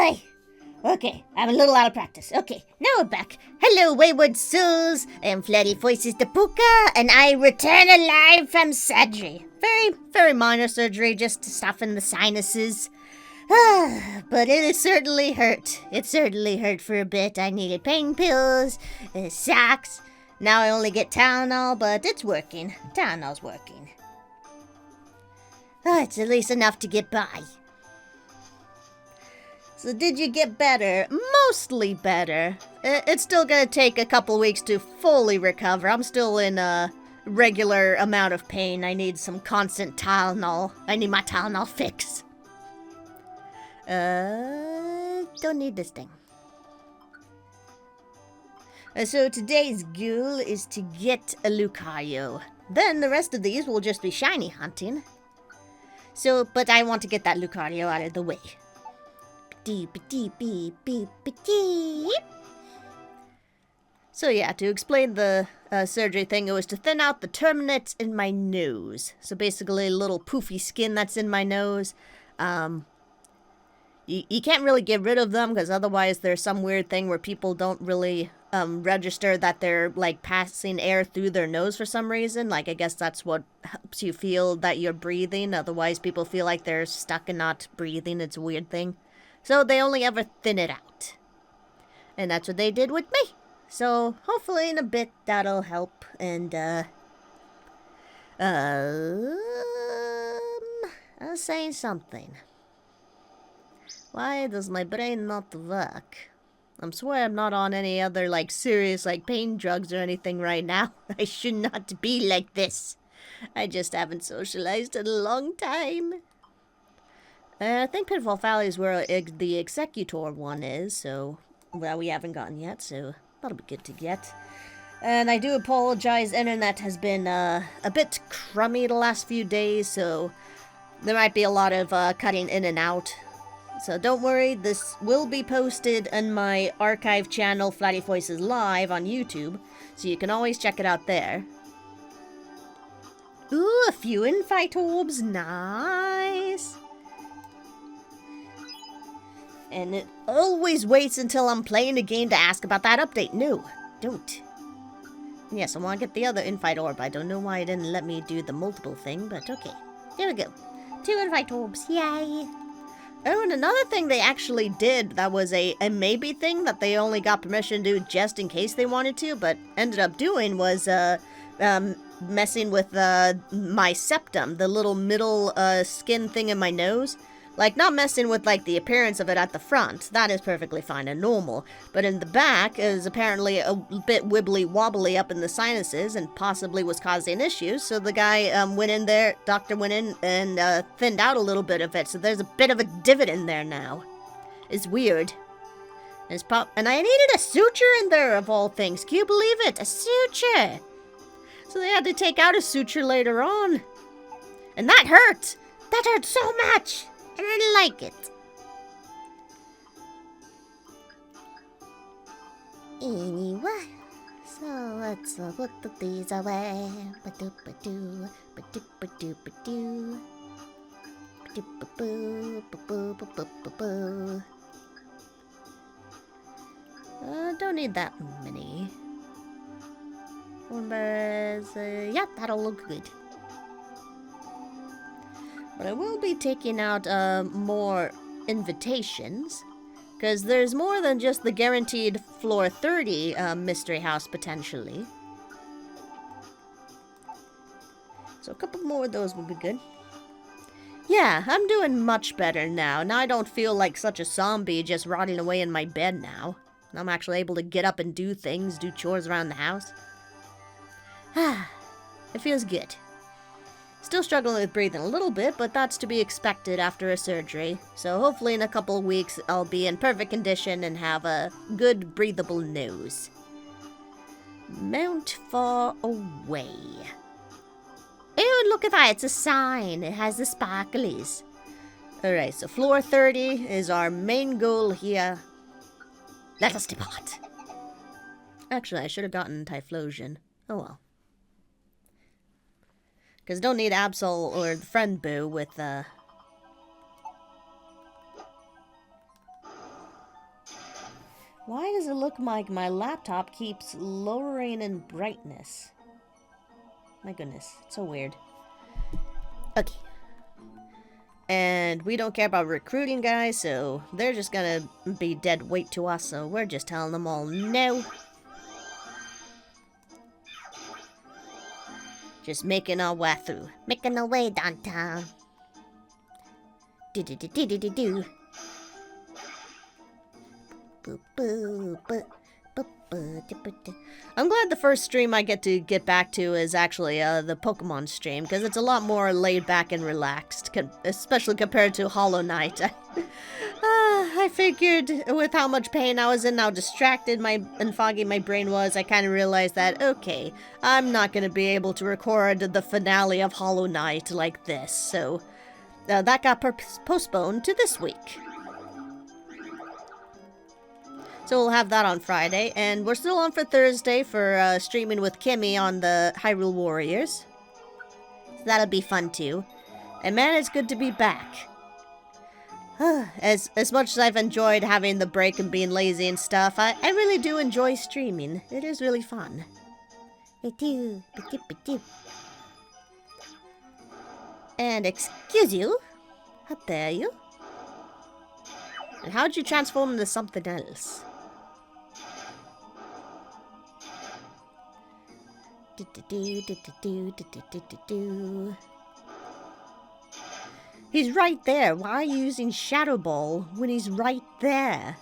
Oi! Okay, I'm a little out of practice. Okay, now we're back. Hello, wayward souls. I am Flatty Voices the Puka, and I return alive from surgery. Very minor surgery, just to soften the sinuses. But it certainly hurt. It certainly hurt for a bit. I needed pain pills, socks. Now I only get Tylenol, but it's working. Tylenol's working. It's at least enough to get by. So did you get better? Mostly better. It's still gonna take a couple weeks to fully recover. I'm still in a regular amount of pain. I need some constant Tylenol. I need my Tylenol fix. Don't need this thing. So today's goal is to get a Lucario. Then the rest of these will just be shiny hunting. So, but I want to get that Lucario out of the way. So yeah, to explain the surgery thing, it was to thin out the terminates in my nose. So basically a little poofy skin that's in my nose. You can't really get rid of them because otherwise there's some weird thing where people don't really register that they're like passing air through their nose for some reason. Like I guess that's what helps you feel that you're breathing. Otherwise people feel like they're stuck and not breathing. It's a weird thing. So they only ever thin it out. And that's what they did with me. So hopefully in a bit that'll help. And I was saying something. Why does my brain not work? I swear I'm not on any other like serious like pain drugs or anything right now. I should not be like this. I just haven't socialized in a long time. I think Pitfall Valley is where the Executor one is, so, well, we haven't gotten yet, so that'll be good to get. And I do apologize, internet has been a bit crummy the last few days, so there might be a lot of cutting in and out. So don't worry, this will be posted on my archive channel, Flatty Voices Live, on YouTube, so you can always check it out there. Ooh, a few Infight Orbs, nice! And it always waits until I'm playing a game to ask about that update. No, don't. Yes, I want to get the other Infight Orb. I don't know why it didn't let me do the multiple thing, but okay. There we go. 2 Infight Orbs, yay! Oh, and another thing they actually did that was a maybe thing that they only got permission to do just in case they wanted to, but ended up doing was messing with my septum, the little middle skin thing in my nose. Like, not messing with, like, the appearance of it at the front. That is perfectly fine and normal. But in the back is apparently a bit wibbly-wobbly up in the sinuses and possibly was causing issues. So the guy went in there, doctor went in and thinned out a little bit of it. So there's a bit of a divot in there now. It's weird. And I needed a suture in there, of all things. Can you believe it? A suture! So they had to take out a suture later on. And that hurt! That hurt so much! I didn't like it. Anyway, so let's put these away. Ba-doop-ba-doo, ba-doop-ba-doo-ba-doo. Ba-doop-ba-boo, ba-boo-ba-boo-ba-boo. Don't need that many. Yeah, that'll look good. But I will be taking out more invitations, because there's more than just the guaranteed floor 30 mystery house potentially. So a couple more of those would be good. Yeah, I'm doing much better now. Now I don't feel like such a zombie just rotting away in my bed now. I'm actually able to get up and do things, do chores around the house. It feels good. Still struggling with breathing a little bit, but that's to be expected after a surgery. So hopefully in a couple of weeks I'll be in perfect condition and have a good breathable nose. Mount Far Away. Ew, look at that, it's a sign. It has the sparklies. Alright, so floor 30 is our main goal here. Let us depart. Actually, I should have gotten Typhlosion. Oh well. Because don't need Absol or the friend boo with, Why does it look like my laptop keeps lowering in brightness? My goodness, it's so weird. Okay. And we don't care about recruiting guys, so they're just gonna be dead weight to us, so we're just telling them all no. Just making our way through. Making our way downtown. Do-do-do-do-do-do-do. I'm glad the first stream I get to get back to is actually the Pokemon stream, because it's a lot more laid back and relaxed, especially compared to Hollow Knight. I figured with how much pain I was in, how distracted and foggy my brain was, I kind of realized that, okay, I'm not going to be able to record the finale of Hollow Knight like this, so that got postponed to this week. So we'll have that on Friday, and we're still on for Thursday for streaming with Kimmy on the Hyrule Warriors. So that'll be fun too. And man, it's good to be back. As much as I've enjoyed having the break and being lazy and stuff, I really do enjoy streaming. It is really fun. And excuse you, how dare you? And how'd you transform into something else? He's right there. Why are you using Shadow Ball when he's right there?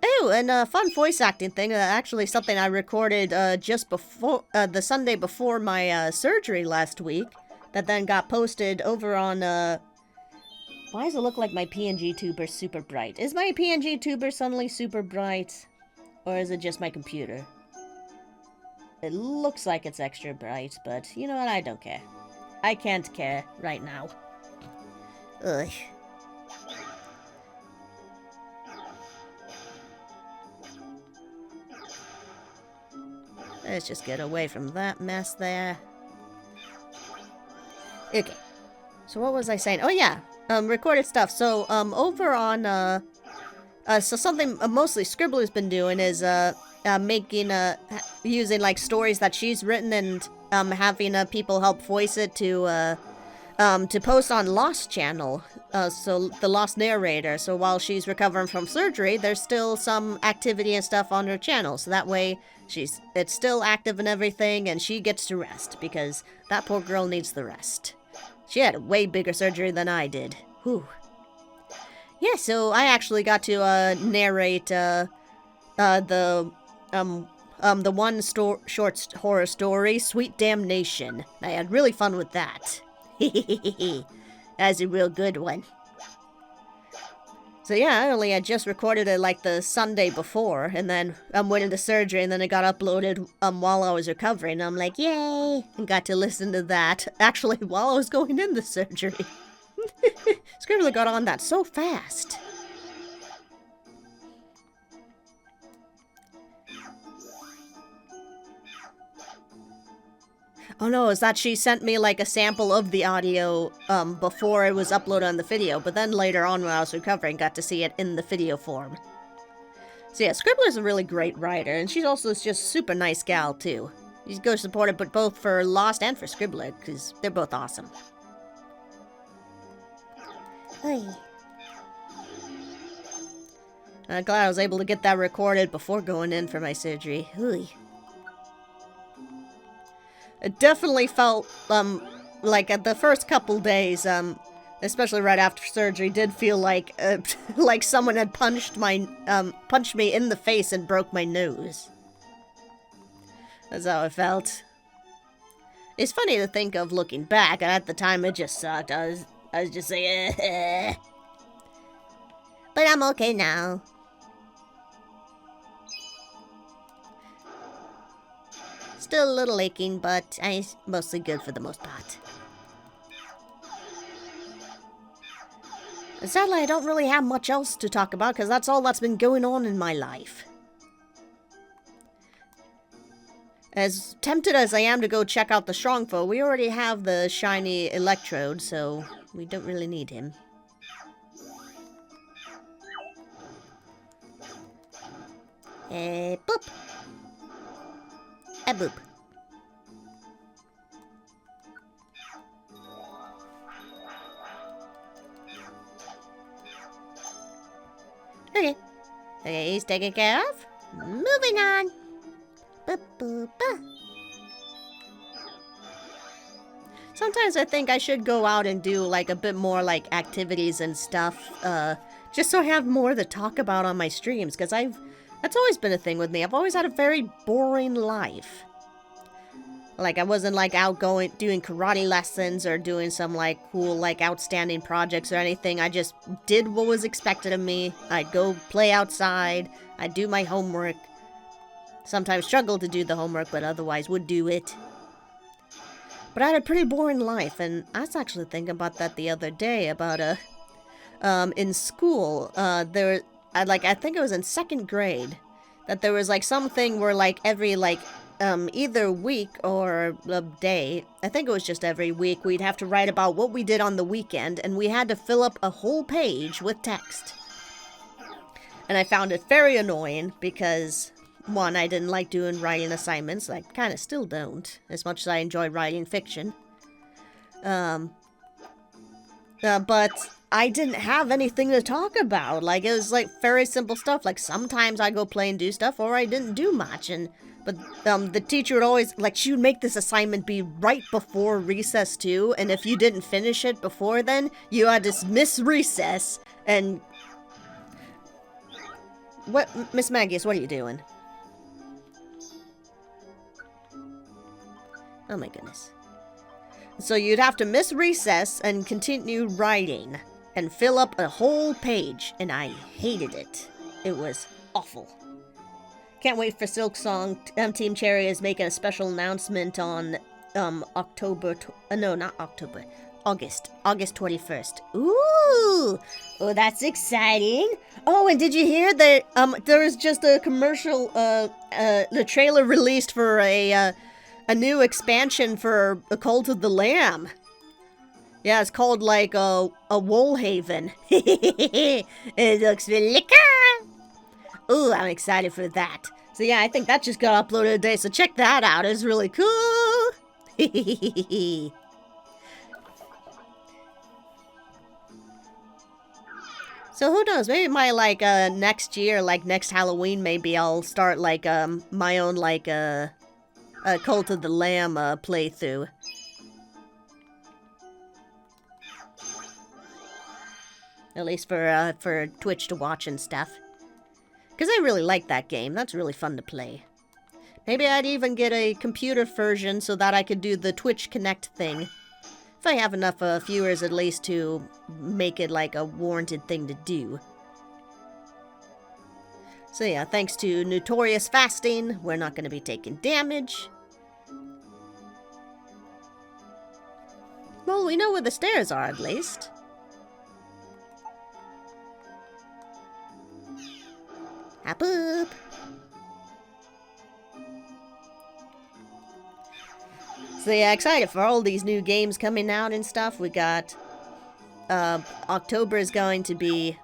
Oh, and a fun voice acting thing. Actually, something I recorded just before the Sunday before my surgery last week. That then got posted over on. Why does it look like my PNG tuber's super bright? Is my PNG tuber suddenly super bright, or is it just my computer? It looks like it's extra bright, but you know what? I don't care. I can't care right now. Ugh. Let's just get away from that mess there. Okay. So what was I saying? Oh yeah, recorded stuff. So over on so something mostly Scribbler's been doing is making using like stories that she's written and having people help voice it to post on Lost channel. So the Lost narrator. So while she's recovering from surgery, there's still some activity and stuff on her channel. So that way it's still active and everything, and she gets to rest because that poor girl needs the rest. She had a way bigger surgery than I did. Whew. Yeah, so I actually got to narrate the one short horror story, Sweet Damnation. I had really fun with that. That's a real good one. So yeah, I had just recorded it like the Sunday before, and then went into surgery, and then it got uploaded while I was recovering. I'm like, yay! And got to listen to that, actually, while I was going in the surgery. Scribbler got on that so fast. Oh no, is that she sent me like a sample of the audio before it was uploaded on the video, but then later on when I was recovering got to see it in the video form. So yeah, Scribbler's a really great writer, and she's also just super nice gal too. You go support it, but both for Lost and for Scribbler, because they're both awesome. Hey. I'm glad I was able to get that recorded before going in for my surgery. Ooh. It definitely felt, like at the first couple days, especially right after surgery, did feel like, like someone had punched me in the face and broke my nose. That's how it felt. It's funny to think of looking back, and at the time it just sucked. I was just like, but I'm okay now. Still a little aching, but I'm mostly good for the most part. And sadly, I don't really have much else to talk about, because that's all that's been going on in my life. As tempted as I am to go check out the Strongfoe, we already have the shiny Electrode, so we don't really need him. Boop. A boop. Okay. Okay, he's taken care of. Moving on. Boop, boop, boop. Sometimes I think I should go out and do like a bit more like activities and stuff, just so I have more to talk about on my streams, because that's always been a thing with me. I've always had a very boring life. Like, I wasn't like out doing karate lessons or doing some like cool, like outstanding projects or anything. I just did what was expected of me. I'd go play outside, I'd do my homework. Sometimes struggle to do the homework, but otherwise would do it. But I had a pretty boring life, and I was actually thinking about that the other day, about, in school, I think it was in 2nd grade, that there was, like, something where, like, every, like, either week or a day, I think it was just every week, we'd have to write about what we did on the weekend, and we had to fill up a whole page with text. And I found it very annoying, because... one, I didn't like doing writing assignments. I kind of still don't, as much as I enjoy writing fiction. But I didn't have anything to talk about. Like, it was, like, very simple stuff. Like, sometimes I go play and do stuff, or I didn't do much. But the teacher would always, like, she would make this assignment be right before recess, too. And if you didn't finish it before then, you had to miss recess. And... what, Miss Maggie, what are you doing? Oh my goodness. So you'd have to miss recess and continue writing and fill up a whole page, and I hated it. It was awful. Can't wait for Silk Song. Team Cherry is making a special announcement on August 21st. Ooh! Oh, that's exciting. Oh, and did you hear that there was just a commercial, the trailer released for a new expansion for A Cult of the Lamb. Yeah, it's called, like, a Woolhaven. It looks really cool. Ooh, I'm excited for that. So yeah, I think that just got uploaded today, so check that out. It's really cool. So who knows, maybe my, like, next year, like, next Halloween, maybe I'll start, like, my own, like, a Cult of the Lamb playthrough. At least for Twitch to watch and stuff. Because I really like that game. That's really fun to play. Maybe I'd even get a computer version so that I could do the Twitch Connect thing. If I have enough viewers at least to make it like a warranted thing to do. So yeah, thanks to Notorious Fasting, we're not going to be taking damage. Well, we know where the stairs are, at least. Hop up! So yeah, excited for all these new games coming out and stuff. We got... October is going to be...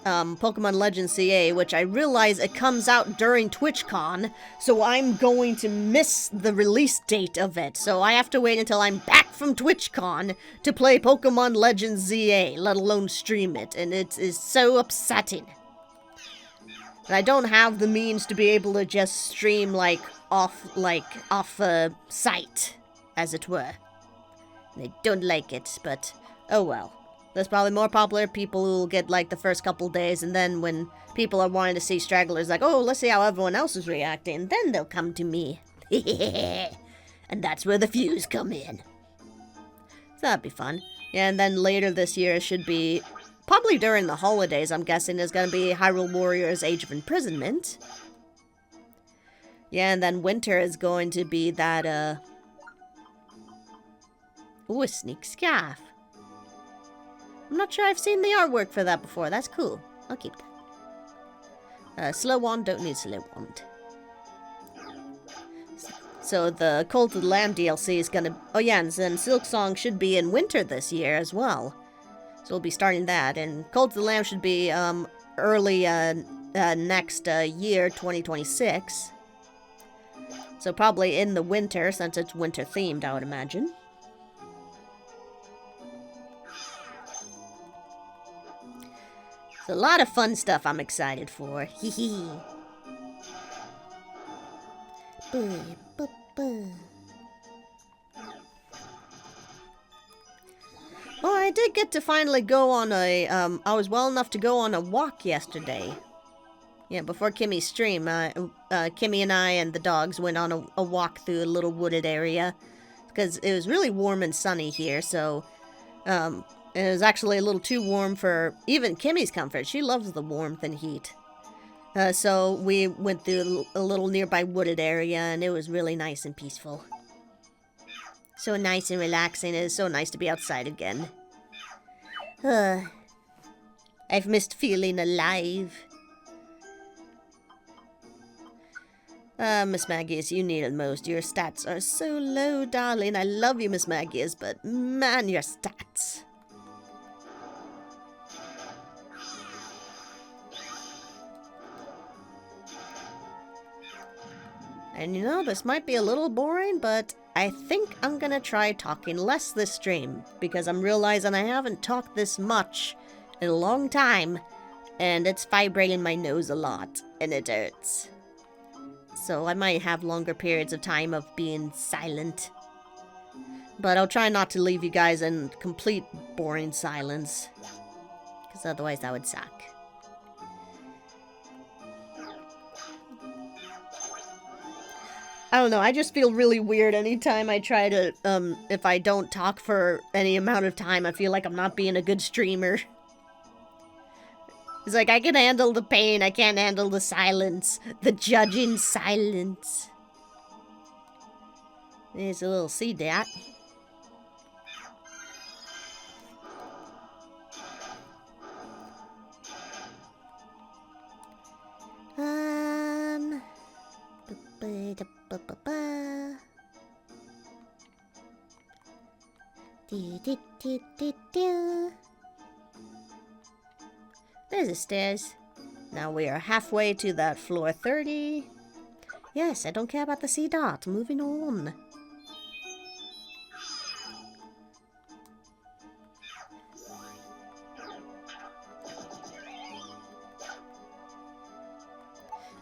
Pokemon Legends CA, which I realize it comes out during TwitchCon, so I'm going to miss the release date of it. So I have to wait until I'm back from TwitchCon to play Pokemon Legends ZA, let alone stream it, and it is so upsetting. And I don't have the means to be able to just stream, like, off site, as it were. I don't like it, but oh well. There's probably more popular people who will get, like, the first couple days, and then when people are wanting to see stragglers, like, oh, let's see how everyone else is reacting, then they'll come to me. And that's where the views come in. So that'd be fun. Yeah, and then later this year it should be, probably during the holidays, I'm guessing, there's gonna be Hyrule Warriors Age of Imprisonment. Yeah, and then winter is going to be that, ooh, a sneak scarf. I'm not sure I've seen the artwork for that before. That's cool. I'll keep that. Slow wand, don't need slow wand. So the Cult of the Lamb DLC is gonna... oh yeah, and then Silk Song should be in winter this year as well. So we'll be starting that. And Cult of the Lamb should be early next year, 2026. So probably in the winter, since it's winter themed, I would imagine. It's a lot of fun stuff I'm excited for. Hee hee. Well, I did get to finally go on a, I was well enough to go on a walk yesterday. Yeah, before Kimmy's stream, Kimmy and I and the dogs went on a walk through a little wooded area. Because it was really warm and sunny here, so, it was actually a little too warm for even Kimmy's comfort. She loves the warmth and heat. So we went through a little nearby wooded area, and it was really nice and peaceful. So nice and relaxing. It is so nice to be outside again. I've missed feeling alive. Miss Maggies, you need it most. Your stats are so low, darling. I love you, Miss Maggies, but man, your stats. And you know, this might be a little boring, but I think I'm gonna try talking less this stream, because I'm realizing I haven't talked this much in a long time, and it's vibrating my nose a lot, and it hurts. So I might have longer periods of time of being silent. But I'll try not to leave you guys in complete boring silence, because otherwise that would suck. I don't know, I just feel really weird anytime I try to, if I don't talk for any amount of time, I feel like I'm not being a good streamer. It's like, I can handle the pain, I can't handle the silence. The judging silence. There's a little seed dat. There's the stairs. Now we are halfway to that floor 30. Yes, I don't care about the C dot. Moving on.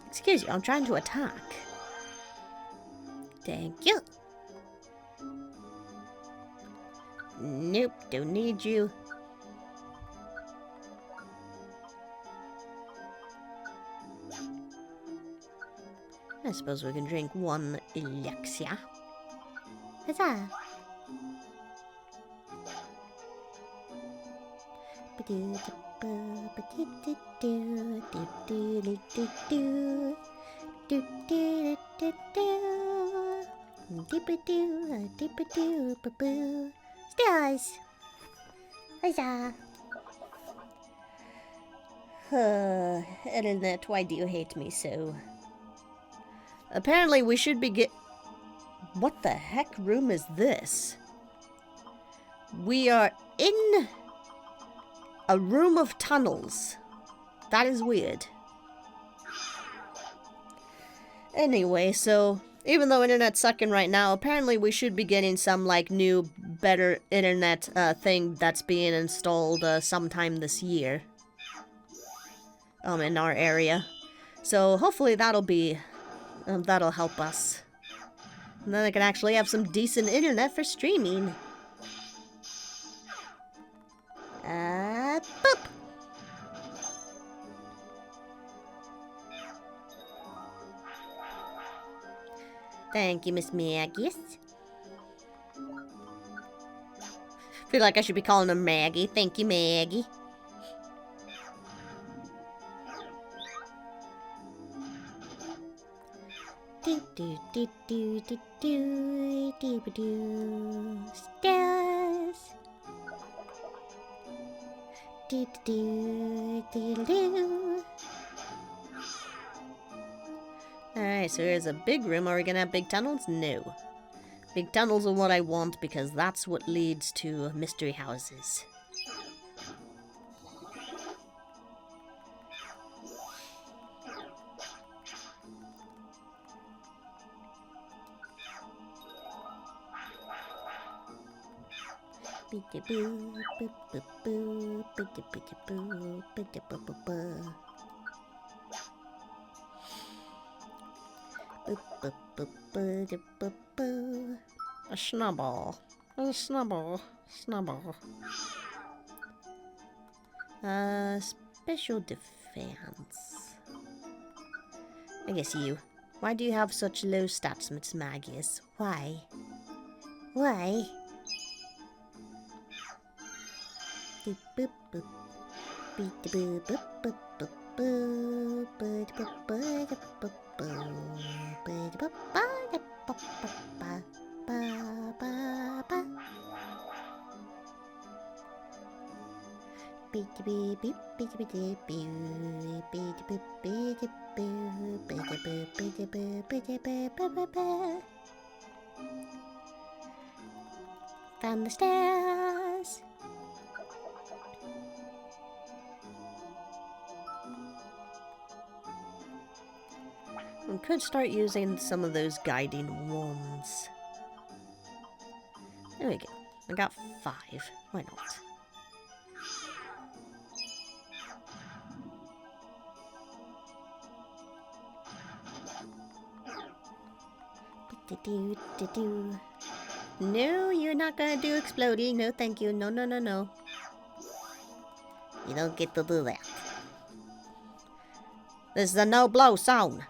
Excuse you, I'm trying to attack. Thank you. Nope, don't need you. I suppose we can drink one elixir. Huzzah! Stars! Huzzah! Internet, why do you hate me so? Apparently we should be What the heck room is this? We are in a room of tunnels. That is weird. Anyway, so even though internet's sucking right now, apparently we should be getting some like new, better internet thing that's being installed sometime this year. In our area. So hopefully that'll be that'll help us. And then I can actually have some decent internet for streaming. Boop! Thank you, Miss Maggie. Feel like I should be calling her Maggie. Thank you, Maggie. Do do do do do do do do stairs. Do do do do do. Alright, so here's a big room. Are we gonna have big tunnels? No. Big tunnels are what I want because that's what leads to mystery houses. A snubble. A snubble. Snubble. Special defense. I guess you. Why do you have such low stats, Miss Magius? Why? Why? Found the stairs. We could start using some of those guiding wands. There we go. I got 5. Why not? No, you're not gonna do exploding. No, thank you. No, no, no, no. You don't get to do that. This is a no-blow zone.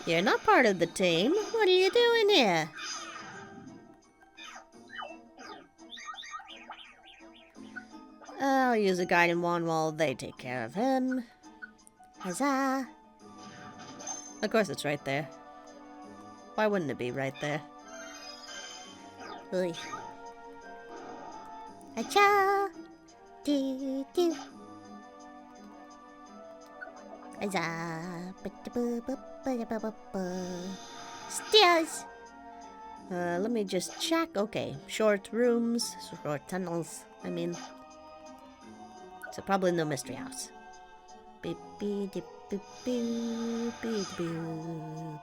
You're not part of the team. What are you doing here? I'll use a guiding wand while they take care of him. Huzzah! Of course it's right there. Why wouldn't it be right there? Oy. Acha! Do do. Huzzah! Stairs! Let me just check. Okay, short rooms, short tunnels. I mean, so probably no mystery house. Beep beep beep beep beep beep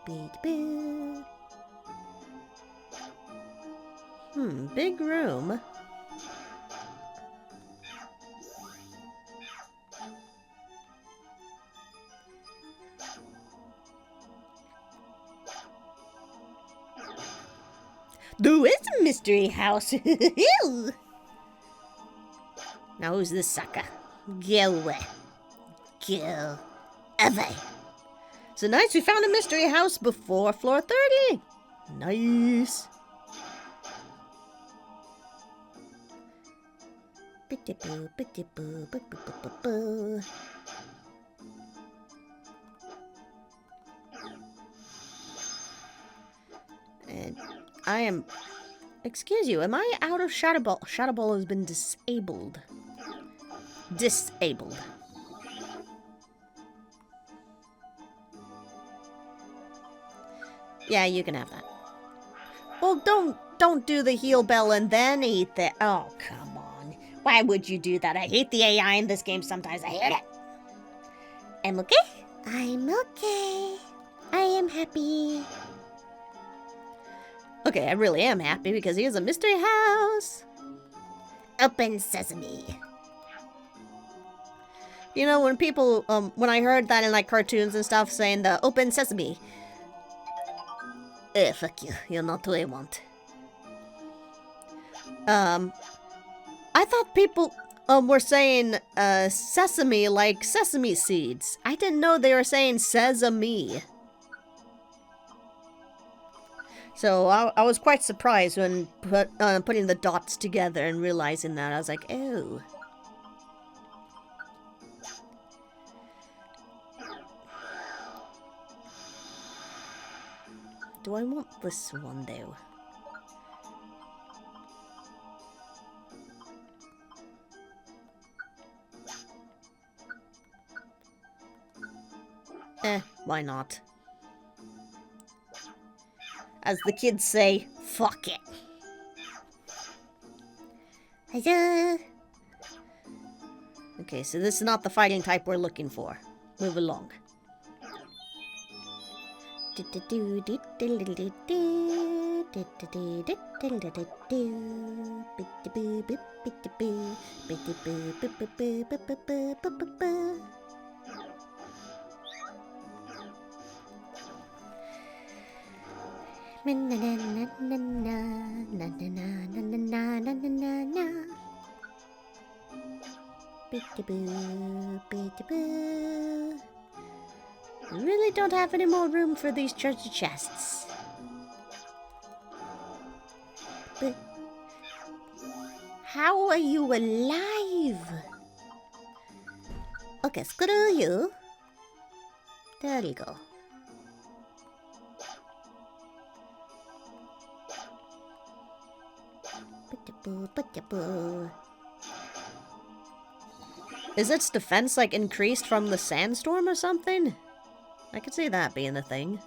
beep beep. Big room. There is a mystery house. Now who's this sucker? Go away. Go away. So nice, we found a mystery house before floor 30. Nice. And I am... Excuse you, am I out of Shadow Ball? Shadow Ball has been disabled. Disabled. Yeah, you can have that. Well, don't do the heal bell and then eat the... Oh, come on. Why would you do that? I hate the AI in this game sometimes. I hate it. I'm okay. I'm okay. I am happy. Okay, I really am happy because here's a mystery house. Open sesame. You know, when people, when I heard that in, like, cartoons and stuff saying the open sesame. Fuck you. You're not who I want. I thought people, were saying, sesame like sesame seeds. I didn't know they were saying sesame. So I was quite surprised when putting the dots together and realizing that. I was like, oh. Do I want this one, though? Why not? As the kids say, fuck it. Okay, so this is not the fighting type we're looking for. Move along. Really don't have any more room for these treasure chests. But how are you alive? Okay, screw you. There you go. Is its defense like increased from the sandstorm or something? I could see that being a thing.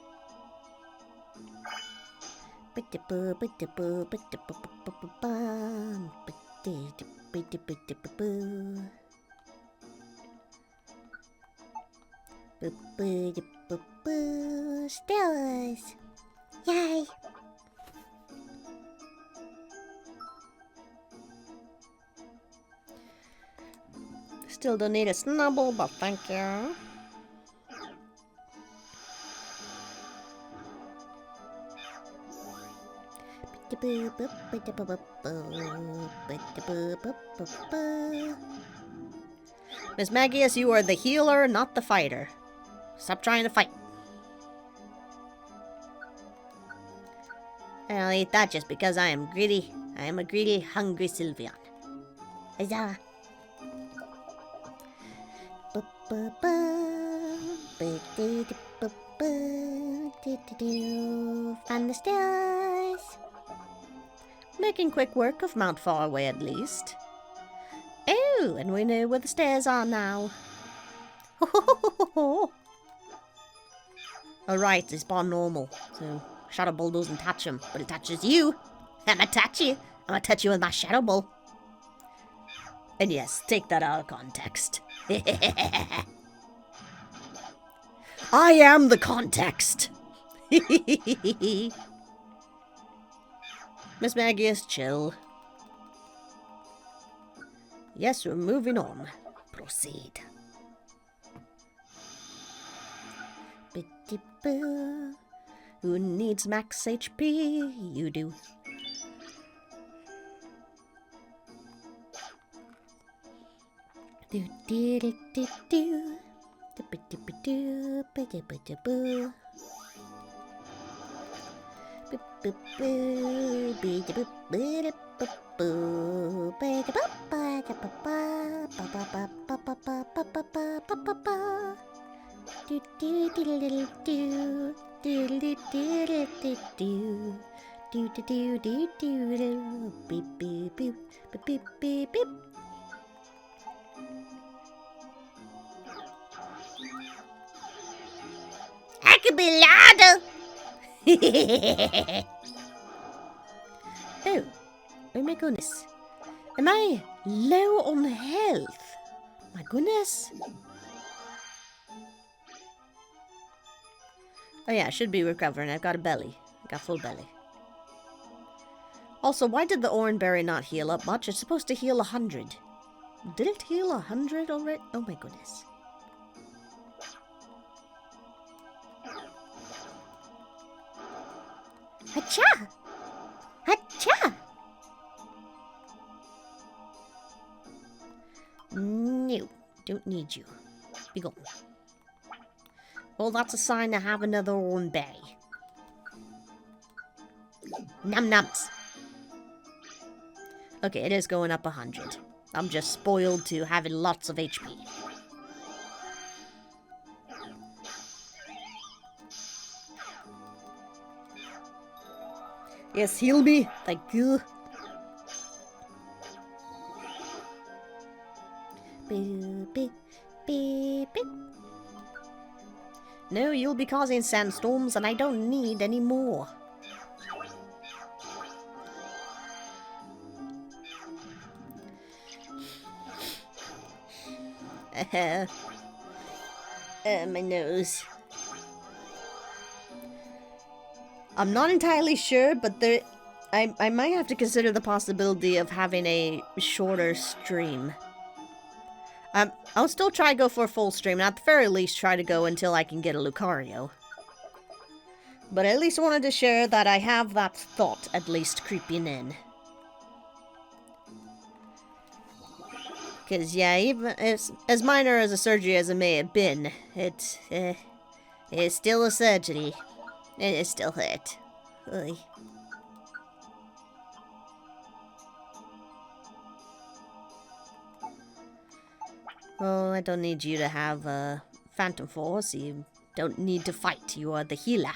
Stars! Yay! Still don't need a snubble, but thank you. Miss Magius, you are the healer, not the fighter. Stop trying to fight. I'll eat that just because I am greedy. I am a greedy, hungry Sylveon. Huzzah! Find the stars. Making quick work of Mount Faraway at least. Oh, and we know where the stairs are now. Alright, they spawn normal, so Shadow Ball doesn't touch him, but it touches you. I'ma touch you. I'ma touch you with my Shadow Ball. And yes, take that out of context. I am the context. Miss Magius, chill. Yes, we're moving on. Proceed. Who needs max HP? You do. Do do do do do. I could be louder. Oh my goodness. Am I low on health? My goodness. Oh yeah, I should be recovering. I've got a belly. I got full belly. Also, why did the Oranberry not heal up much? It's supposed to heal 100. Did it heal 100 already? Oh my goodness. Hacha! Hacha! No, don't need you. Be gone. Well, that's a sign I have another Oranberry. Num nums. Okay, it is going up 100. I'm just spoiled to having lots of HP. Yes, heal me. Thank you. Beep, beep, beep, beep. No, you'll be causing sandstorms, and I don't need any more. My nose. I'm not entirely sure, but I might have to consider the possibility of having a shorter stream. I'll still try to go for a full stream, and at the very least try to go until I can get a Lucario. But at least I wanted to share that I have that thought at least creeping in. Because, yeah, even as minor as a surgery as it may have been, it's still a surgery. And it still hurt. Oy. Oh, I don't need you to have a Phantom Force. You don't need to fight. You are the healer.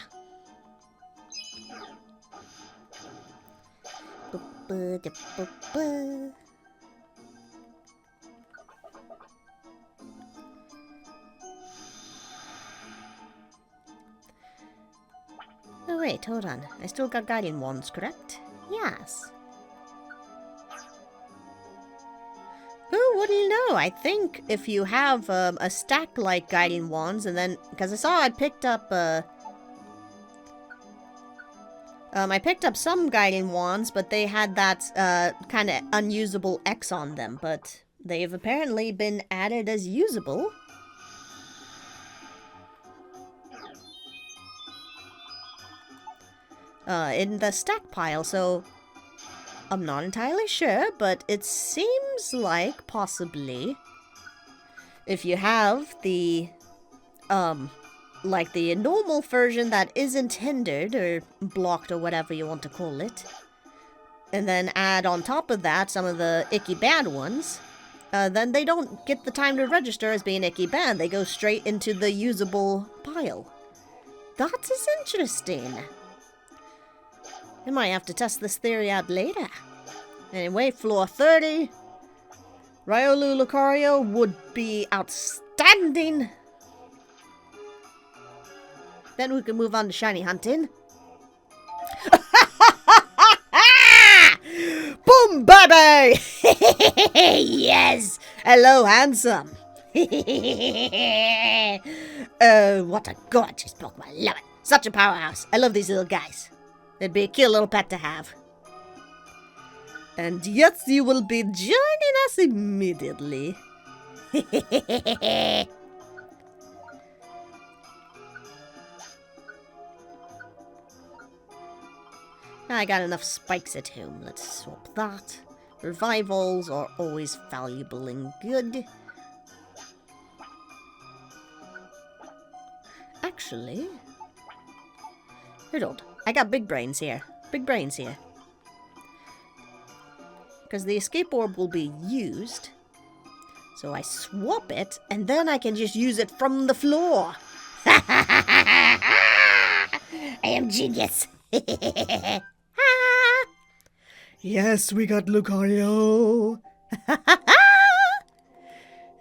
Oh wait, hold on. I still got guiding wands, correct? Yes. Who wouldn't know? I think if you have a stack like guiding wands, and then because I saw I picked up some guiding wands, but they had that kind of unusable X on them. But they've apparently been added as usable. In the stack pile, so I'm not entirely sure, but it seems like possibly if you have the like the normal version that isn't hindered or blocked or whatever you want to call it, and then add on top of that some of the icky bad ones, then they don't get the time to register as being icky bad. They go straight into the usable pile. That is interesting. I might have to test this theory out later. Anyway, floor 30. Riolu Lucario would be outstanding. Then we can move on to shiny hunting. Boom, baby! Yes! Hello, handsome. What a gorgeous Pokemon. I love it. Such a powerhouse. I love these little guys. They'd be a cute little pet to have. And yes, you will be joining us immediately. I got enough spikes at home. Let's swap that. Revivals are always valuable and good. Actually, hold on. I got big brains here. Big brains here. Because the escape orb will be used. So I swap it, and then I can just use it from the floor. I am genius. Yes, we got Lucario.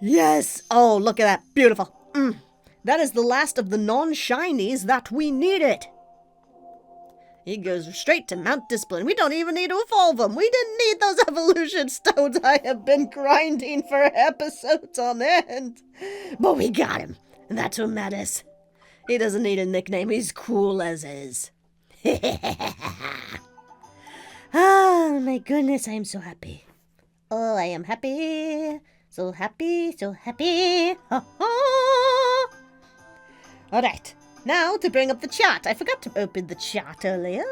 Yes. Oh, look at that. Beautiful. That is the last of the non-shinies that we needed. He goes straight to Mount Discipline. We don't even need to evolve them. We didn't need those evolution stones I have been grinding for episodes on end. But we got him. And that's what matters. He doesn't need a nickname. He's cool as is. Oh, my goodness. I am so happy. Oh, I am happy. So happy. So happy. Alright. Now, to bring up the chart. I forgot to open the chart earlier.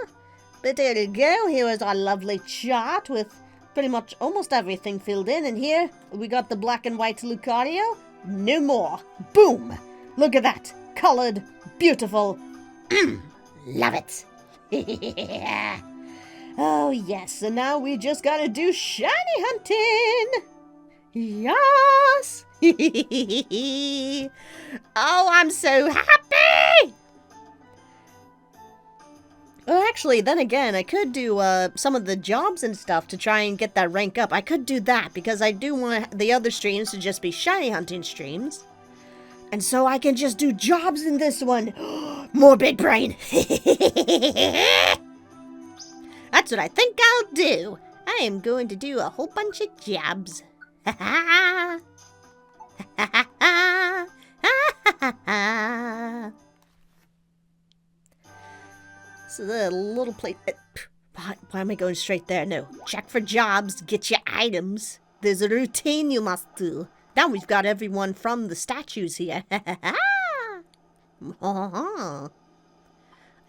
But there you go. Here is our lovely chart with pretty much almost everything filled in. And here, we got the black and white Lucario. No more. Boom. Look at that. Colored. Beautiful. Love it. Oh, yes. And now we just gotta do shiny hunting. Yes. Oh, I'm so happy! Well, actually, then again, I could do some of the jobs and stuff to try and get that rank up. I could do that, because I do want the other streams to just be shiny hunting streams. And so I can just do jobs in this one. More big brain! That's what I think I'll do. I am going to do a whole bunch of jobs. So the little place. Why am I going straight there? No. Check for jobs, get your items. There's a routine you must do. Now we've got everyone from the statues here.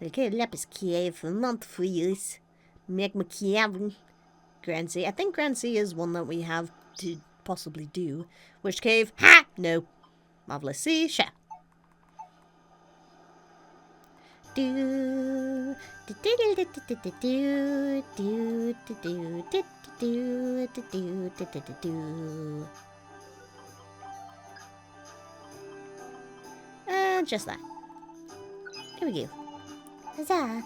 Okay, Lepus Cave, not for use. Magma Cave. Grand Sea. I think Grand Sea is one that we have to possibly do. Which cave? Ha! No. Marvelous Sea, sure. Do do do do do do do do do do do do do. And just that. Here we go. Huzzah!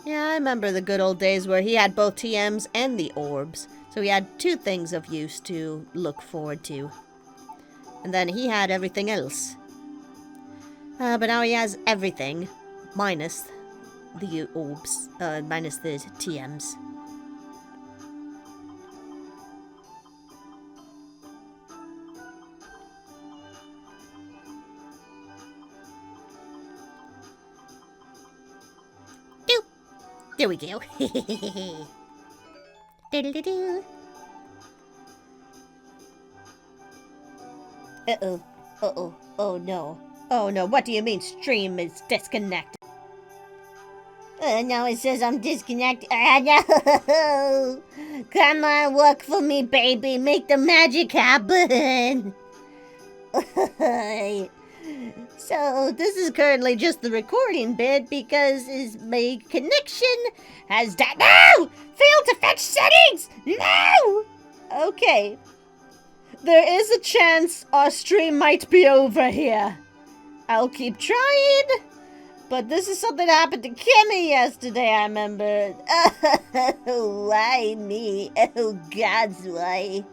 Yeah, I remember the good old days where he had both TMs and the orbs. So he had two things of use to look forward to. And then he had everything else. But now he has everything, minus the orbs, minus the TMs. There we go. Do-do-do-do. Uh-oh. Uh-oh. Oh, no. Oh, no. What do you mean stream is disconnected? No, it says I'm disconnected. No! Come on, work for me, baby. Make the magic happen. So, this is currently just the recording bit because my connection has died. No! Failed to fetch settings! No! Okay. There is a chance our stream might be over here. I'll keep trying. But this is something that happened to Kimmy yesterday, I remember. Why me? Oh, God's why?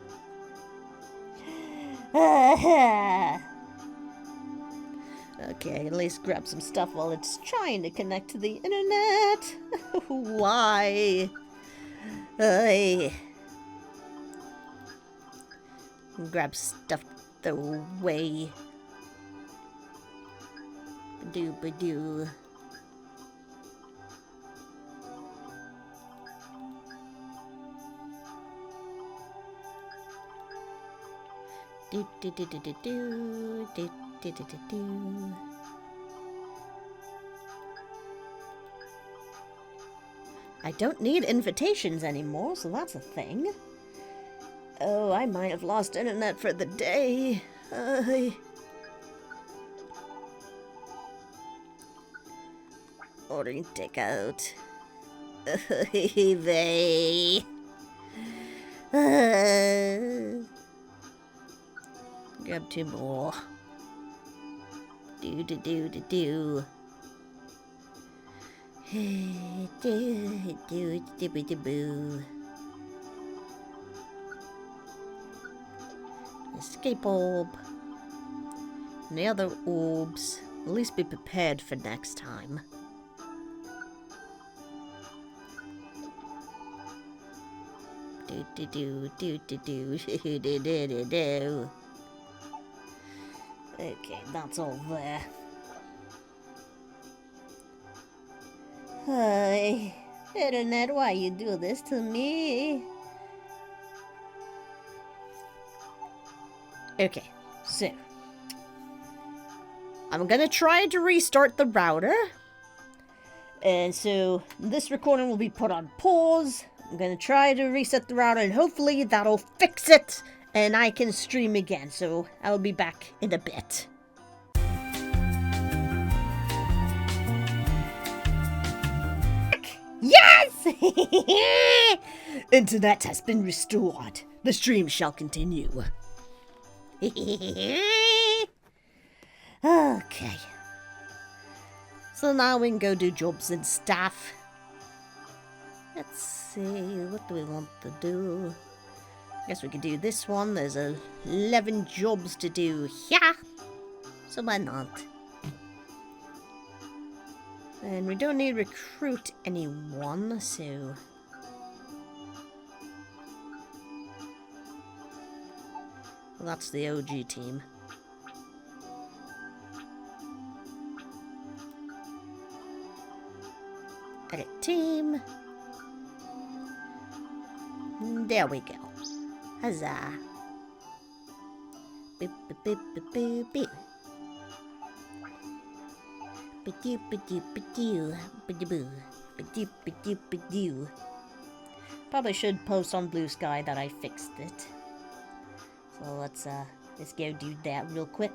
Okay, at least grab some stuff while it's trying to connect to the internet. Why? Grab stuff the way. Ba-doo. Do. I don't need invitations anymore, so that's a thing. Oh, I might have lost internet for the day. Ordering takeout. They. Grab two more. Do. Do. Escape orb. And the other orbs. At least be prepared for next time. Do. Okay, that's all there. Hi, internet, why you do this to me? Okay, so I'm gonna try to restart the router. And so this recording will be put on pause. I'm gonna try to reset the router and hopefully that'll fix it and I can stream again. So I'll be back in a bit. Yes! Internet has been restored. The stream shall continue. Okay. So now we can go do jobs and stuff. Let's see, what do we want to do? Guess we could do this one. There's 11 jobs to do here. So why not? And we don't need to recruit anyone, so... Well, that's the OG team. Edit team. There we go. Huzzah. Boop, boop, boop, boop, boop, boop. Ba-doo, ba-doo, ba-doo, ba-doo, ba-doo, ba-doo, ba-doo. Probably should post on Blusky that I fixed it. So let's go do that real quick.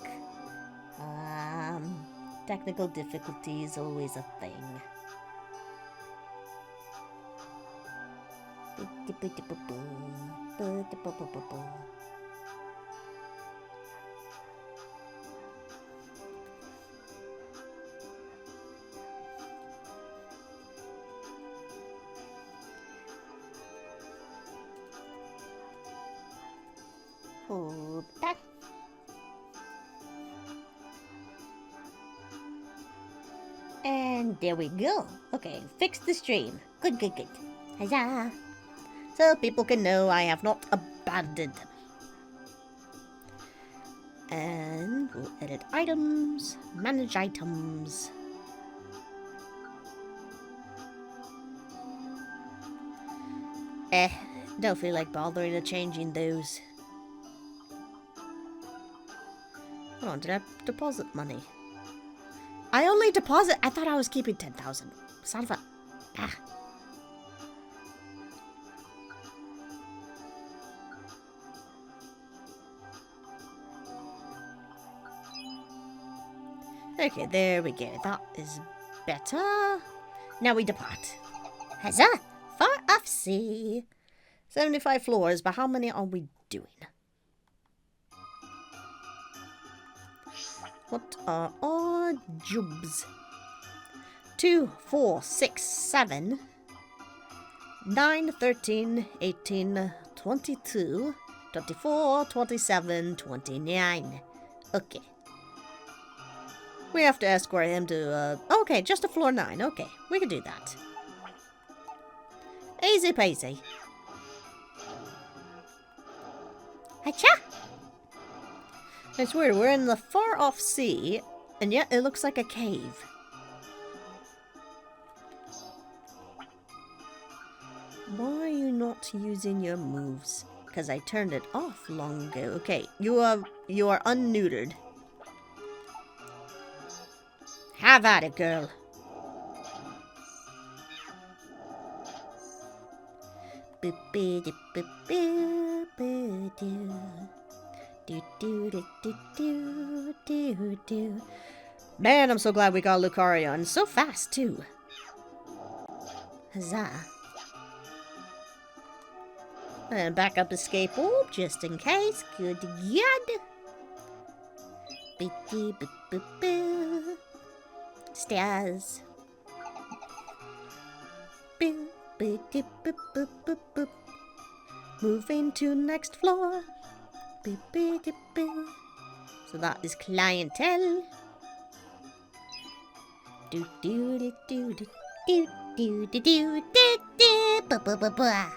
Technical difficulty is always a thing. Hold that. And there we go. Okay, fix the stream. Good, good, good. Huzzah! So people can know I have not abandoned them. And we'll edit items, manage items. Don't feel like bothering or changing those. Hold on, did I deposit money? I only deposit. I thought I was keeping 10,000. Son of a. Ah. Okay, there we go. That is better. Now we depart. Huzzah! Far off sea. 75 floors, but how many are we doing? What are our jobs? 2, 4, 6, 7, 9, 13, 18, 22, 24, 27, 29. Okay. We have to escort him to, okay, just a floor 9. Okay, we can do that. Easy peasy. Hacha! It's weird, we're in the far off sea, and yet it looks like a cave. Why are you not using your moves? Because I turned it off long ago. Okay, you are unneutered. Have at it, girl. Man, I'm so glad we got Lucario, and so fast too. Huzzah. And backup escape orb, just in case. Good God. Stairs. Moving to next floor. So that is clientele. Do do do do do do do do do do ba ba ba ba.